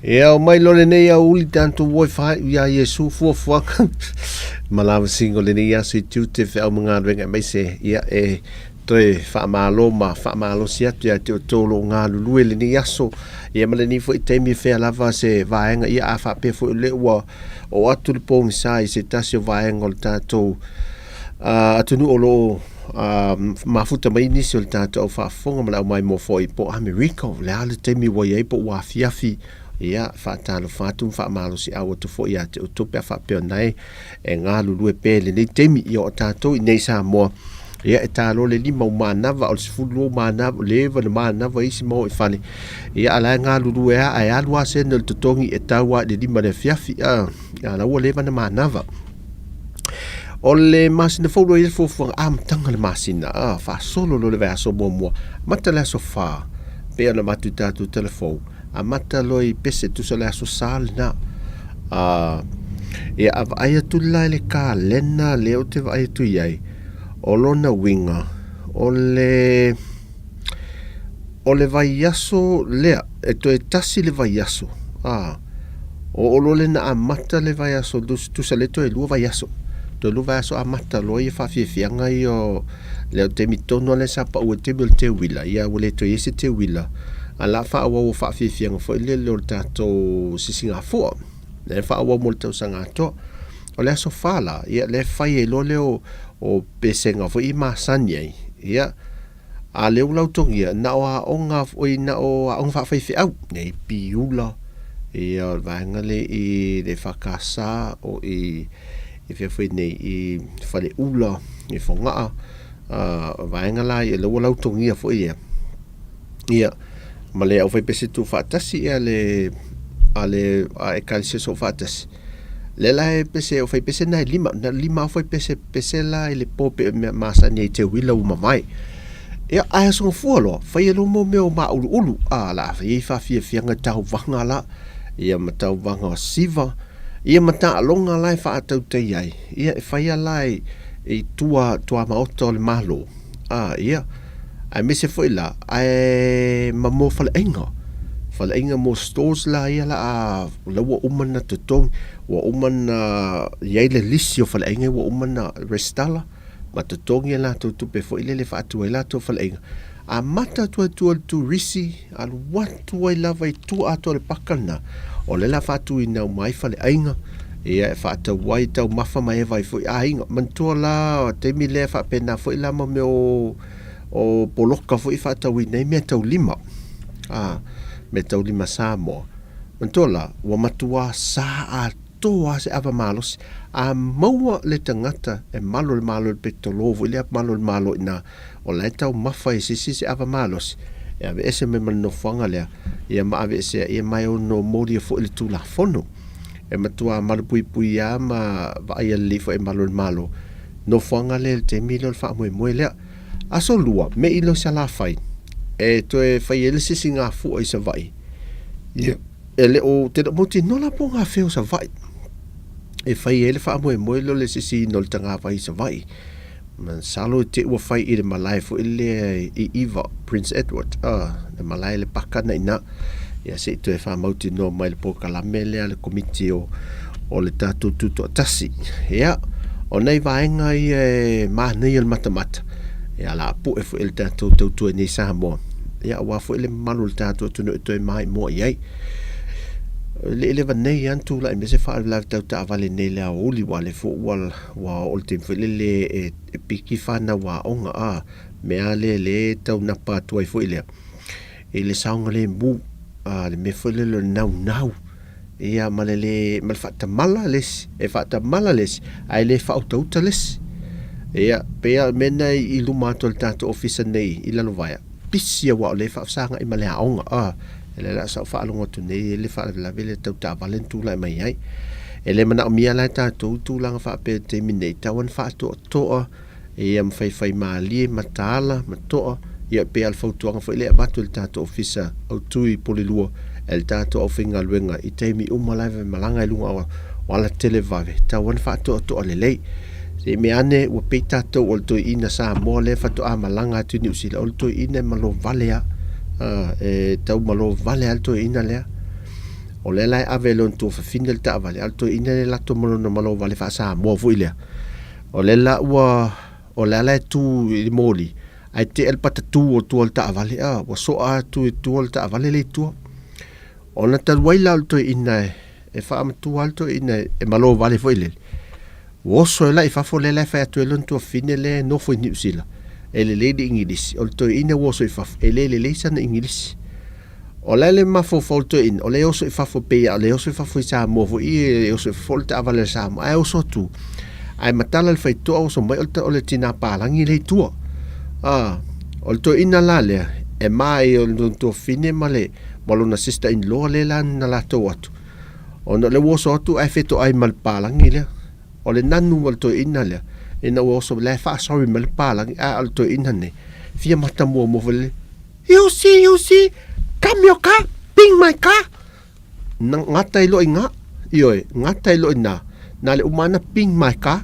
Ia o mai lole nei a uli tanto woi whai ia Yesu fua malawa singo le nei asu i tiute whi au mga renga mai se ia toi whaamalo si atu ia te o tolo ngā lulue le nei aso ia ma le ni fo i teimi whea lava se vaenga ia a whape fo i le ua o atu le pōngi sa i se tasi o vaenga o le tātou atunu o lo mafuta mai nisi o le tātou au whaafonga ma le au mai mo fo i po Amerika le ale teimi wa iei po ua fiafi ia whaatalo whātum whaamalo si awa tu fo ia te o tupe a whapeo nei e ngā lulue pēle nei teimi i o tātou i nei Samoa ia e tālo le lima o mānawa o le sifulu o mānawa lewa na mānawa isi mo i whane ia ala ngā lulue a ai alua se na le tutongi e taua le lima le fiafi ia laua lewa na mānawa o le masina faulo i le fuafuanga matanga le masina whaasolo lo le vea so mua mata le aso wha pea na matu tātou telefou a mata loi pese tu sa le aso sal na e ava ai atu lai le ka lena leo te va ai tu iai o lona winga o le vai yaso lea e to e tasi le vai yaso o lo le na amata le vai yaso tu sa le to e lua vai yaso to lua vai yaso amata loi e whawhiawhianga i o leo te mitono le sapa ua te mil te wila ia wale to yese te wila a la fa wa fa fi fo le lo tato sisinga fo le fa wa mo tau sanga to o le so fala ia le fa e lo le o pesenga fo i ma sanye ia a le ulau tongia na o nga o ina o on fa fi au nei piula ia va ngale i le fa kasa o i fe foi nei i fa le ula i fo nga va ngala i le ulau tongia fo ia ma le au fai pese tu whaatasi ale e kalise so whaatasi le la e pese au fai pese nai lima au fai pese la e le pope masa nei te wila uma mai ia aia songa fualo fai alo mo meo ma ulu la fai fa fianga tau vanga la ia ma tau vanga o siva ia ma ta alonga la e whaatau te iai ia e fai ala e tua maoto le malo ia ai mese foi la ai mamo fala inga mo stores la ia la wa umana te tong wa umana ia le lisio fala inga wa umana restala ma te tong ia la tu pe foi le fa tu la tu fala inga a mata tu risi al what tu I love tu ato le pakana o le la fa tu ina mai fala inga ia fa ta wai tau mafa mai vai foi inga man tu la te mi le fa pena foi la mo o poloka fo i whātaui nei mea tau lima me tau lima Samoa mantola wa matua sa a toa se ava malos a maua le tangata e malo le petolovo ile malo le malo ina o le tau mafa i sisi se ava malos e ave ese me manofanga lea ia ma ave ese ia mai o no modi fo ile tu la fono e matua malo pui ma vai ali fo e malo no fanga le te milo fa mo lea aso lua me ilo sa la fai e to e fai ele si singa fu i sa vai ele o te moti no la ponga feo sa vai e fai ele fa mo lo le si no tanga vai sa vai man salo te wa fai i le malai fu ile i Eva Prince Edward le malai le pakana ina ia se to e fa moti no mai le poka la mele le komiti o le tatu tuto tasi ia o nei vaenga i ma nei el matamata ia la pu e fu el tato tautua nei Samoa ia wa fu ele malu le tato tunu e mai mo iai le vanei antu la me se fa la tauta vale nei la uli wale fu wal wa ol te fu le e piki fana wa onga me ale le tau na pa tu fu ile ele saunga le bu le me fu le nau ia malele mal fata mala les e fata mala les ai le fa auto les ia pea mena i luma tol tato officer nei i lalo vaia pisia wa le fa sanga i male aonga ele la sa fa longo tu nei le fa la vele tau ta valentu la mai ai ele mana mia la tato tu langa fa pe terminate wan fa to e am fai mali matala mato ia pe al foto fa le batu tato officer au tui polilua el tato ofinga luenga i teimi umalaive malanga i lunga wala televave ta wan fa to le lei se me ane o peita to o to ina Samoa le fa to amalanga tu ni usila o to ina malo valea e tau malo vale alto ina le o le lai ave lon tu fafina le taavale alto ina le lato malona malo vale fa sa mo fu ile o le la ua o le ala tu i moli ai te el patatu o tu al taavale wa so a tu al taavale le tu ona tal waila alto ina e fa am tu alto ina e malo vale fo ile wo so la fa fo le la fa tu lon tu fine le no fo ni usila ele le di ingilisi alto ina wo so fa ele le sana ingilisi o le mafo folto in o le oso fa fo pe o le oso fa fo sa mo fo i oso folta avale sa mo ai oso tu ai matala le fai to oso mai o le tina palangi le tu o to ina lale e mai o to fine male malo na sister in lo le lan na la to watu o no le oso tu ai feto ai mal palangi le o le nanu o to ina le ina oso le fa sorry mal palangi a o to ina ne fia mata mo le you see Cambio ka, ping mai ka. Ngatai lo inga, ioi, ngatai lo ina. Na le umana ping mai ka,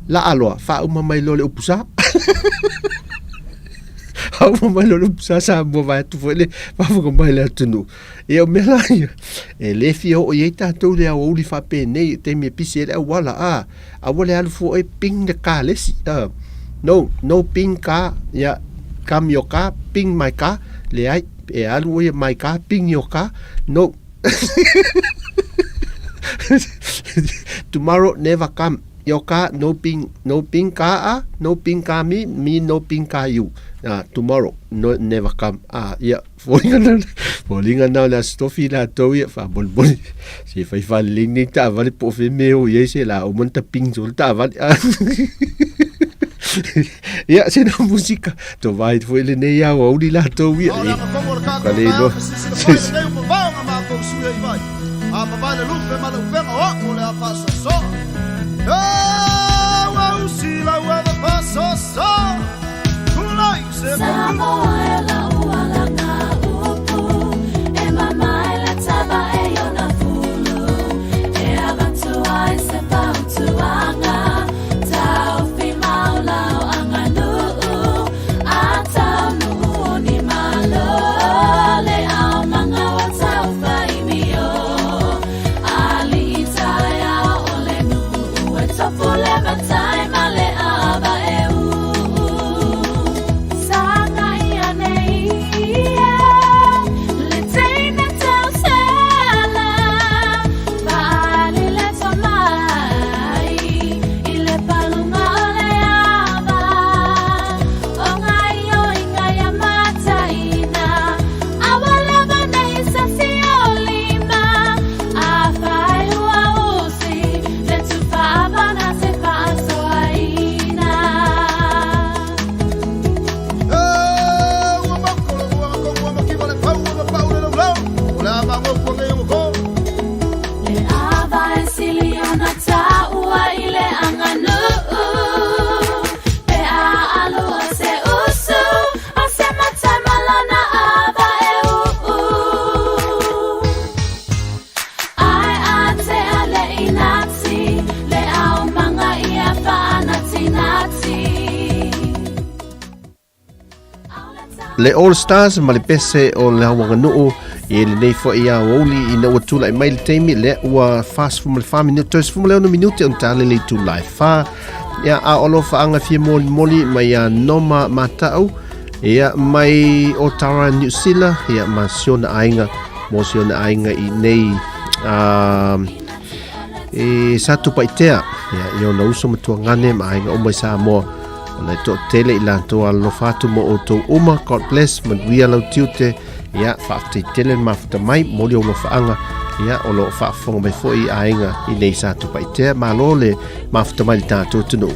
la aloa, fa umamai lo le upusa. Ha umamai lo le upusa sa mo vai tu foi le, fa fu mai le tunu. E o mela ia. E le fio o yeita to le o li fa pe nei te me pisi le wala a wale alu fu e ping de ka le si. No ping ka, ya cambio ka, ping mai ka, le ai e alu e mai ka ping yo ka no tomorrow never come yo ka no ping ka no ping ka me no ping ka you tomorrow no never come folinga na la stofi la to ya fa bon si fa lini ta vale po fe me o ye se la o monta ping zol ta vale ya se na música to vai foi le nei a o li la to wi kale no a papa le lupe ma lupe o le a paso so wa usi la wa the paso so kulai se Samoa la uala na upu e mama la taba e yo na fulu e abantu ai se pa tu anga Le All Stars ma le pese o le hawa nuu e le nei fo ia woli ina ua tula i mai le teimi le ua fast fumu le 5 minutos fumu le 1 minuti on tale le tula i fa ia a olo fa anga fie moli mai a noma matau ia mai o Tara New Zealand ia ma siona ainga i nei e satu paitea ia i ona uso matua ngane ma ainga o mai Samoa na to tele ila to lo fatu mo o to uma God bless man we alo tiute ya fa te tele ma fa mai mo le lo faanga ya o lo fa fo me fo i ainga i nei sa tu pai te ma lo le ma fa mai ta to tunu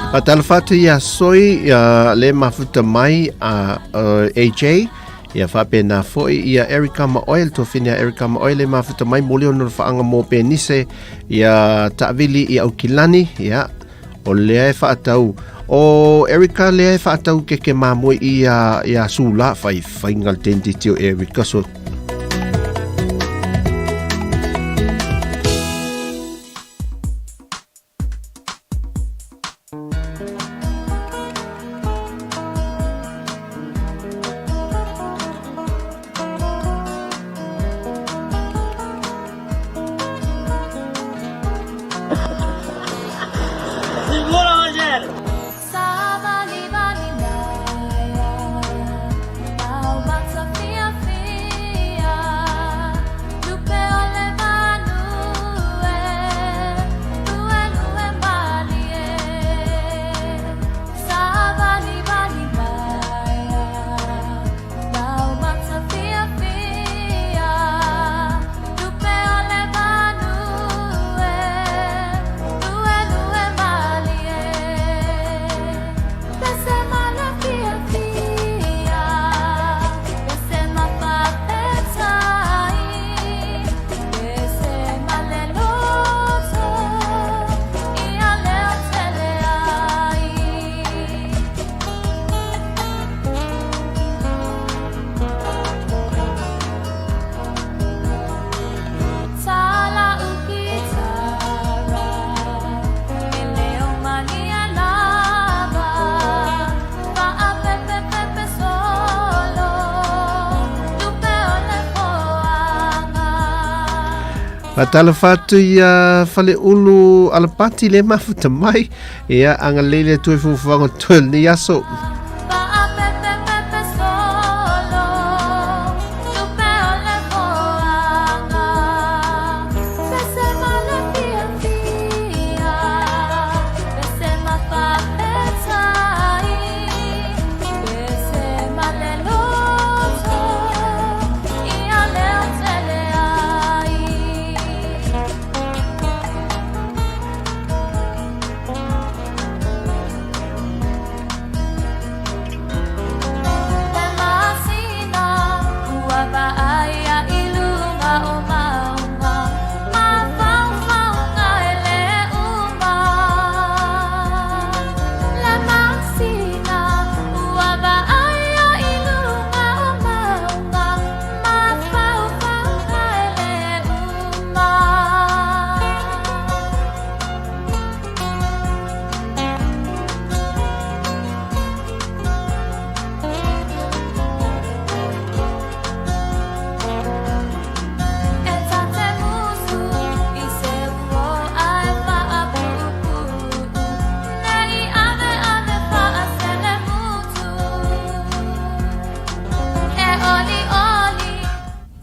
Atalfatu ya soi ya le mafuta mai a AJ ya fa pena foi ya Erica ma oil to finia Erica ma oil le mafuta mai molio no fa anga mo penise ya tavili ya ukilani ya o le fa tau O Erika le e whaatau ke mamoi ia sula whai ngal tendi teo Erika so. Tala fatu ia fale ulu alapati le mafuta mai ia anga lele tue fufuanga tue ni aso.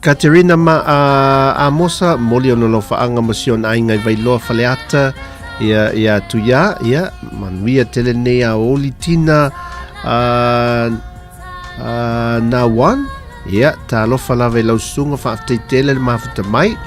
Katerina ma Amosa moli ono lo faanga masion ai ngai vai loa faleata ia tuia ia manuia tele nei a olitina na one ia ta lo fala vai lau sunga fa te tele mafuta mai.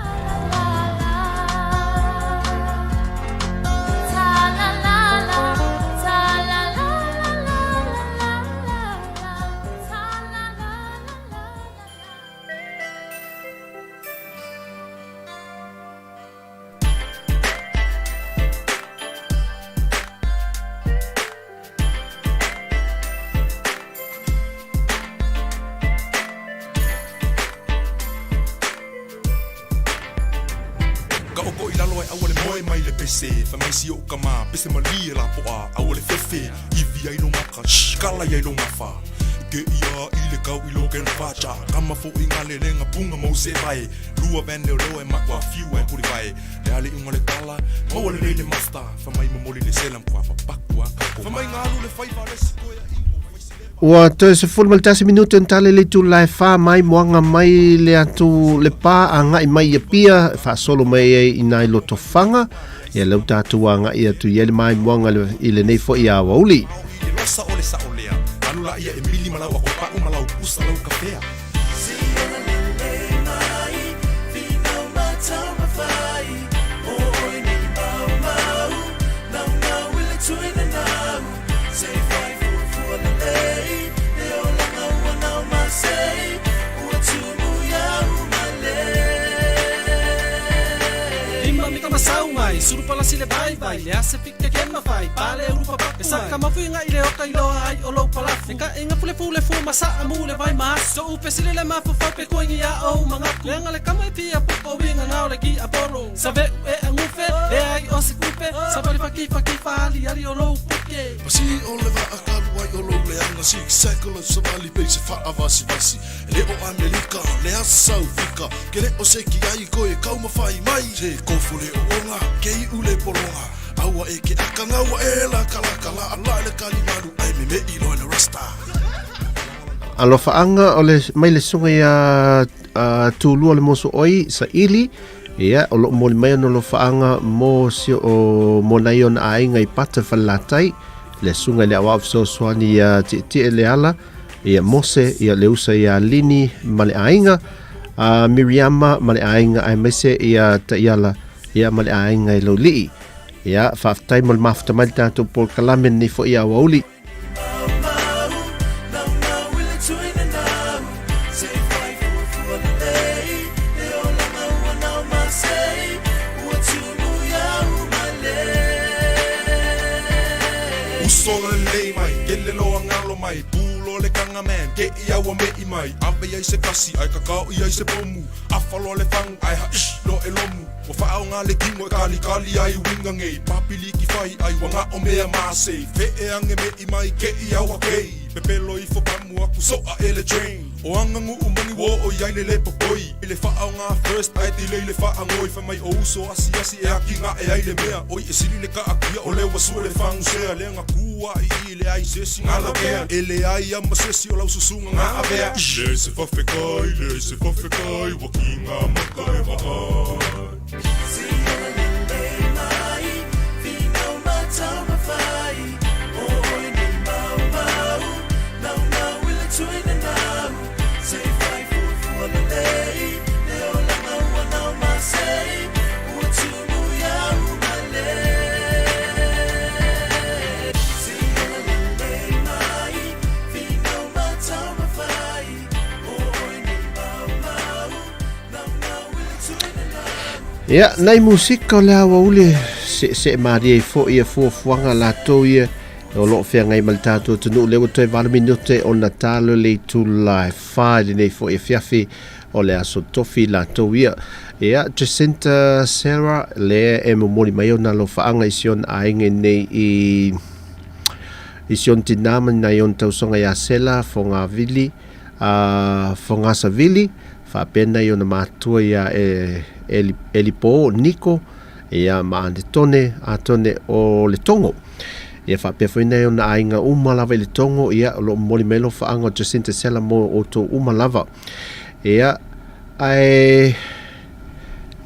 Ua toe se fulu maltasi minuto entale le tu lai fa mai moanga mai le atu le pa anga i mai ia pia fa solo mai e ina i loto fanga ia lau tatu anga i atu yele mai moanga i le nei fo i a wauli. Suru pala sile vai vai le ase fica que ma vai pale urupa pa e sa ka mafuinga ile o kai loa ai o lo pala e ka inga fule fu masa amule vai mas so upe sile le mafu fa pe ko ngia o manga lenga le kama pia po winga ngao le ki aporo sabe e angufe e ai o se kupe sabe fa ali ali o lo puke Pasi o le va akalu ai o lo le anga si cycle so vali pe se fa avasi le o Amerika le asau fika ke le o se ki ai ko e kau mafai mai se kofule o onga ke i ule polonga awa e ke akanga wa e la kala ala le kalimalu ai me i no le rasta alofa anga o le mai le sunga ia tūlua le moso oi sa ili ia o lo mo le mai no lo faanga mo si o mo nai ona ainga i pata falatai le sunga le awa so swani ia ti le ala ia mose ia le usa ia lini male ainga Miriama male ainga ai mese ia ta iala ia male ainga i lo li ia faftai mo mafta mai tanto por kalamen ni fo ia wauli Ke ia wa me I mai Ape iai se kasi ai kakao iai se pomu Afalo le fangu ai ha ish lo e lomu Wa whaao ngā le kingo e kali ai winga ngei Papili ki whai ai wanga o mea maasei Fe e ange me I mai ke ia wa kei Pepelo I fo pamu aku soa e le train O angangu umangi wo o iai le popoi I le whaao ngā first ai ti le whaa ngoi Fa mai o uso asi e aki ngā e ai le mea Oi e sili ne ka akia o le wasua le fangu sea Le nga kua I le ai sesi ngā la vea E le ai ama sesi o lau susunga ngā avea Le se whawhekai Waki ngā maka e wahai ia nai musika o le awa ule se maria I fo ia fuafuanga latou ia o loo fea ngai ma le tatou tunu le ua toe 20 minute o Natalo le tulae fai lenei fo ia fiafi o le aso tofi latou ia Jacinta Sarah le e momoli mai ona lo faanga I sion ainge nei I sion tinama na yon tausonga ia sela fonga vili fonga sa vili fa pena yo na matua ia elipo Nico ia maande tone atone o le tongo ia fa pe foi nei na ainga uma lava le tongo ia lo moli melo fa anga Jacinta Sela mo o to uma lava ia ai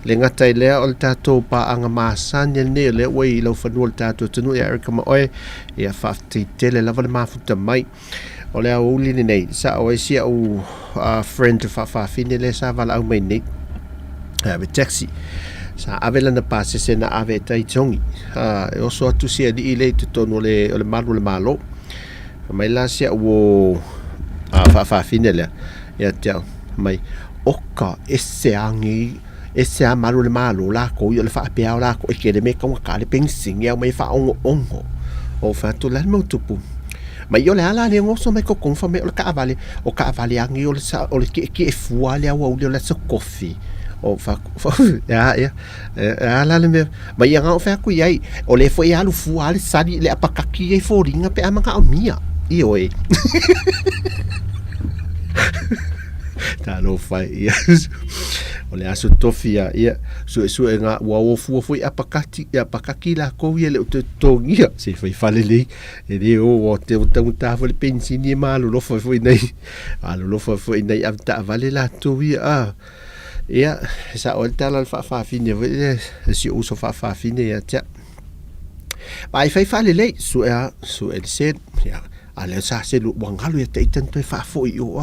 le ngata I lea o le tatou pa anga masani ne le wei lo fanua le tatou tunu ia Erika Maoe ia fa tele lava le mafuta mai o le au uli nei sa o sia o friend fa fine le sa vala au mai nei be taxi sa avela na pase se na ave tai tongi o so atu sia di ile to tono le malu le malo mai la sia o fa fine le ya tia mai oka ese angi ese malu le malo la ko yo le fa pe la ko e ke me ka ka le pensing ya mai fa ongo o fa to la mo tupu ma io le ala le ngoso me ko konfa me o ka avale angi o le ki e fuale a o le so coffee o fa ya ala le me ma ia nga o fa ku yai o le fo ia lu fuale sali le apakaki e foringa pe amanga o mia io e ta lo fa ia o le aso tofia ia so nga wa o fu apakaki la ko ia le tongia se foi falele e de o te ta fo le pensini malo lo foi nei lo foi nei ata vale la to ia ia sa o tala fa fine si o so fa fine ia tia vai fai falele so el se ia ale sa se lu wangalo ia te tanto fa fo io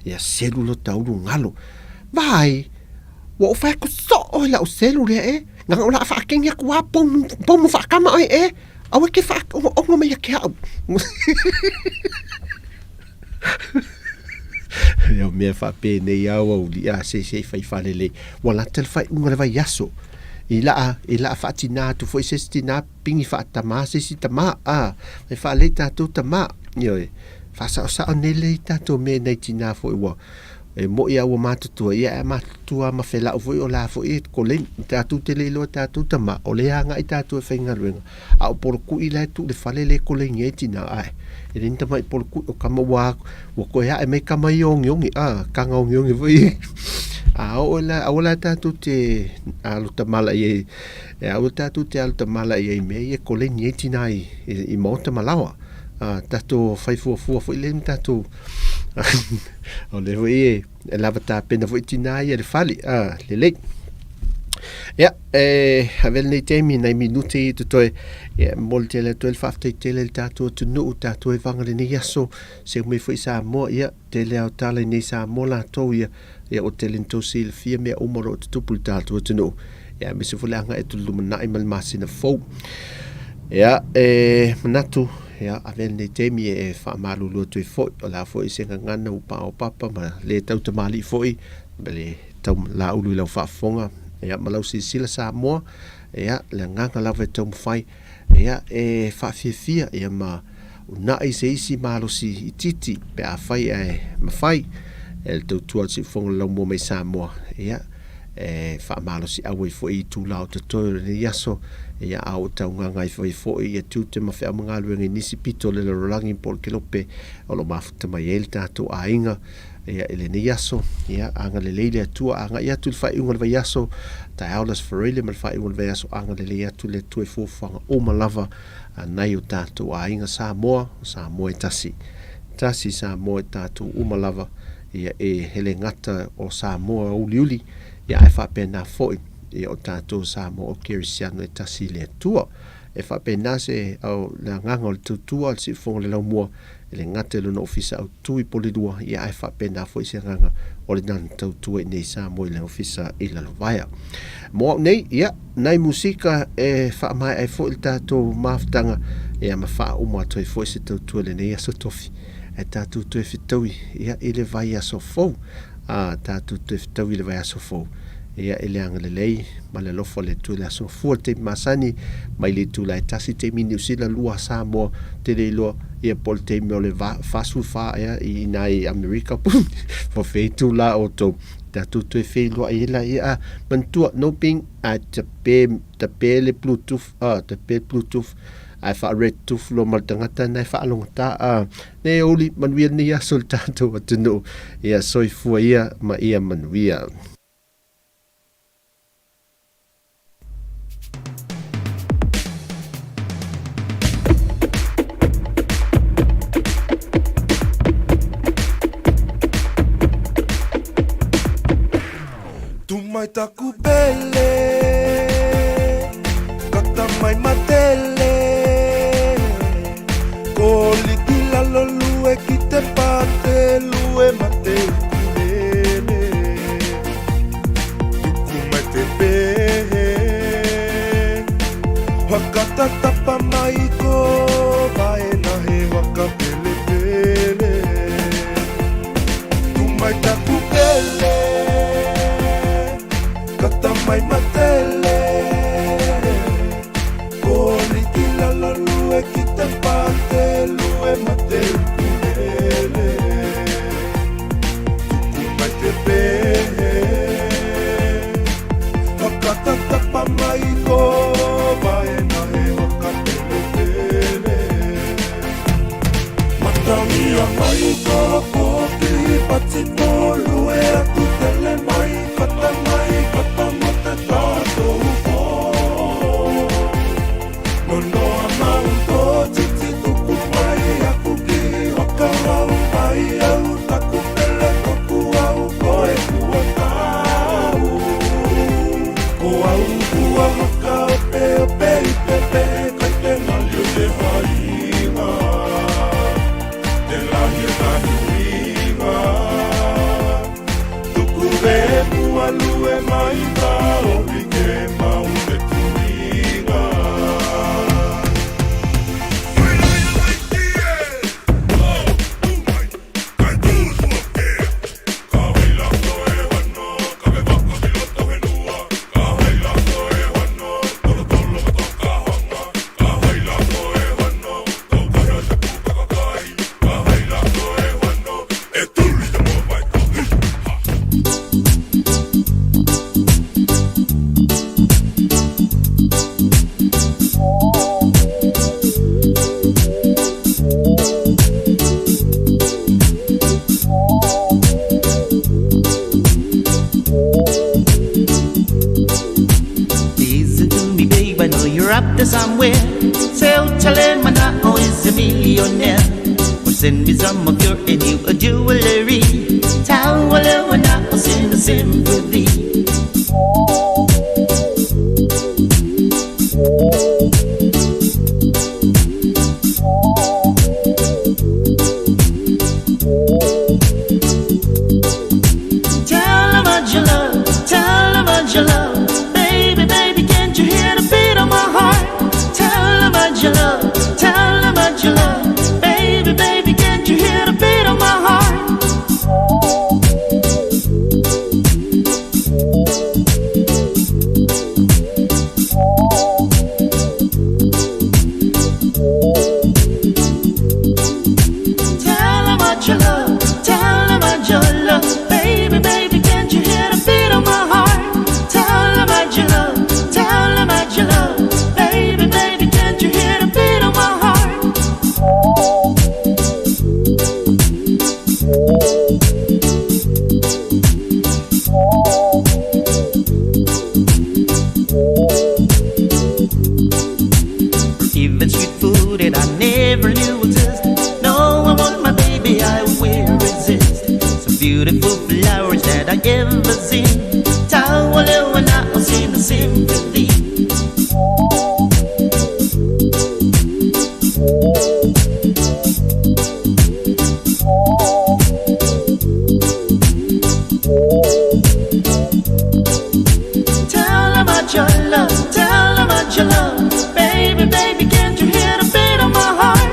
ia se lu lo tau ngalo vai wo fa ko so o la o selu le nga o la fa king ya kwa pom fa kama e awe ke fa o me ya ke ya me fa pe ne ya o li a se fa le wala tel fa un le va yaso ila fatina tu foi se stina pingi fa tama se si tama me fa le tatu tama yo fa sa onele tatu me nei tina foi wo e mo ia o matutua ia matutua ma fela o foi o la foi ko le tatu te le lo tatu tama o le anga i tatu fenga ruenga a por ku ila tu le fale le ko le ngetina ai e rinta mai por ku o kama wa ko ya e me kama yong kanga yong foi a ola tatu te alu tamala ye alu tatu te alu tamala ye me ye ko le ngetina i mo tamalawa tatu fai fu foi le tatu o le foi e lava ta pena foi tina ia le fali le ja havel nei temi nei minuti tu toi molte le 12 after tele tatu tu no tatu e vanga le nei aso se me foi sa mo ia tele au tale nei sa mo la to ia o tele to sil fia me o moro tu pul tatu tu no ia me se foi anga e tu lumana i mal masina fo ja manatu ya avel nei temi e fa malu lo tu foi o la foi se ngana u pa o papa ma le tau te mali foi bele tau la ulu la fa fonga ya malau sila sa mo ya le nganga la veto fai ya e fa fia ya ma una i se isi malu si titi pe a fai ma fai el Tautua Mai Laumua Mai Samoa ya fa malu si awe foi tu la to to yaso ya au tau nganga i foi ya tu te ma fa mga luenga nisi pito le rolangi por kilope o lo mafuta mai el tatu ainga ya ele ni yaso ya anga le leile tu anga ya tu fa unga le yaso ta aulas forele mal fa unga le yaso anga le ya tu le tu fo fanga o malava nai o tatu ainga Samoa tasi Samoa tatu o malava ya hele ngata o Samoa uliuli ya fa pena foi o tatu Samoa o Kirisiano tasi le tua e fa pena se au la nganga le tutua si fo le laumua le ngate lo no ofisa au tui polidua ia ai fa pena foi se nganga o le nan Tautua nei Samoa le ofisa i la lovaya mo nei ia nai musika e fa mai ai foi tatu maftanga ia ma fa o mo toi foi se Tautua le nei so tofi e tatu toi fitoi ia ile vai aso fo tatu toi fitoi le vai aso fo ia ele anga le lei ma le lofo le tu la so forte masani mai le tu la tasi te mini usila lua Samoa te le lo ia pol te me le fasu fa ia i nai America for fe tu la auto tatu tu fe lo ia mantua no ping a te pe le bluetooth te pe bluetooth ai fa red tu flo mal tangata nai fa alongata ne oli manwia ni ya sultato watino ia soifua ia ma ia manwia Mai taku pele kata mai matele koli kila lo lue kite pate lue mate kulele tuku mai te pehe wakata tapa mai ko bae na he waka pele pele tu mai taku pele kata mai matele koli kila la lue kita pate lue mate kulele tuku mai te pehe wakata tapa mai ko bae na he waka pele pele matamia mai ko koki patito lue atu tele mai kata mai kata mate tato ufo nono amau to titi tuku mai aku ki wakarau mai au taku pele toku au koe kua tau ko au kua maka ope ope ipepe kai te nalio te hainga te lahia tahuinga tuku ve mua lue mai ta ohi ke mau te tuinga Ka somewhere. Say, oh, tell him now is a millionaire. Or send me some of your new jewelry. Tautua now send a sympathy. Tell him what you love, tell him what you love. Baby, baby, can't you hear the beat of my heart? Tell him what you love, tell him what you love. Baby, baby, can't you hear the beat of my heart? Tell him what you love, tell him what you love. Baby, baby, can't you hear the beat of my heart? Tell him what you love, tell him what you love. Baby, baby, can't you hear the beat of my heart? Even sweet food that I never knew existed. No, I want my baby, I will resist. Some beautiful flowers that I ever seen. Tautua now seen the sympathy. Tell him what you love, tell him what you love. Baby, baby, can't you hear the beat of my heart?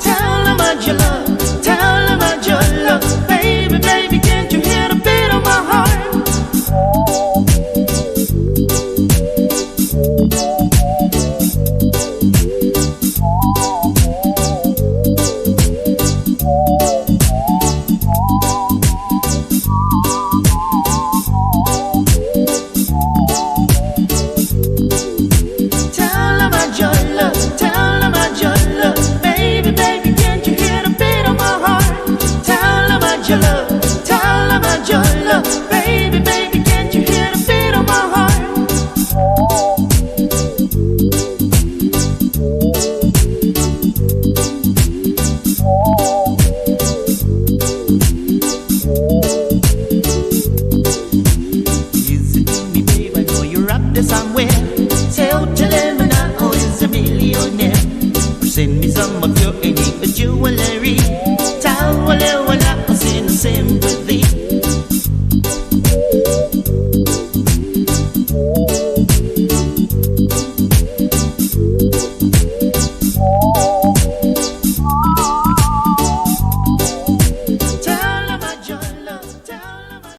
Tell him what you love, tell him what you love. Baby, baby, can't you hear the beat of my heart? Tell him what you love, tell him what you love. Baby, baby, can't you hear the beat of my heart? Tell him what you love, tell him what you love. Baby, baby, can't you hear the beat of my heart? Listen to me, babe, I know you're up there somewhere. Say, oh, tell him now is a millionaire. Or send me some of your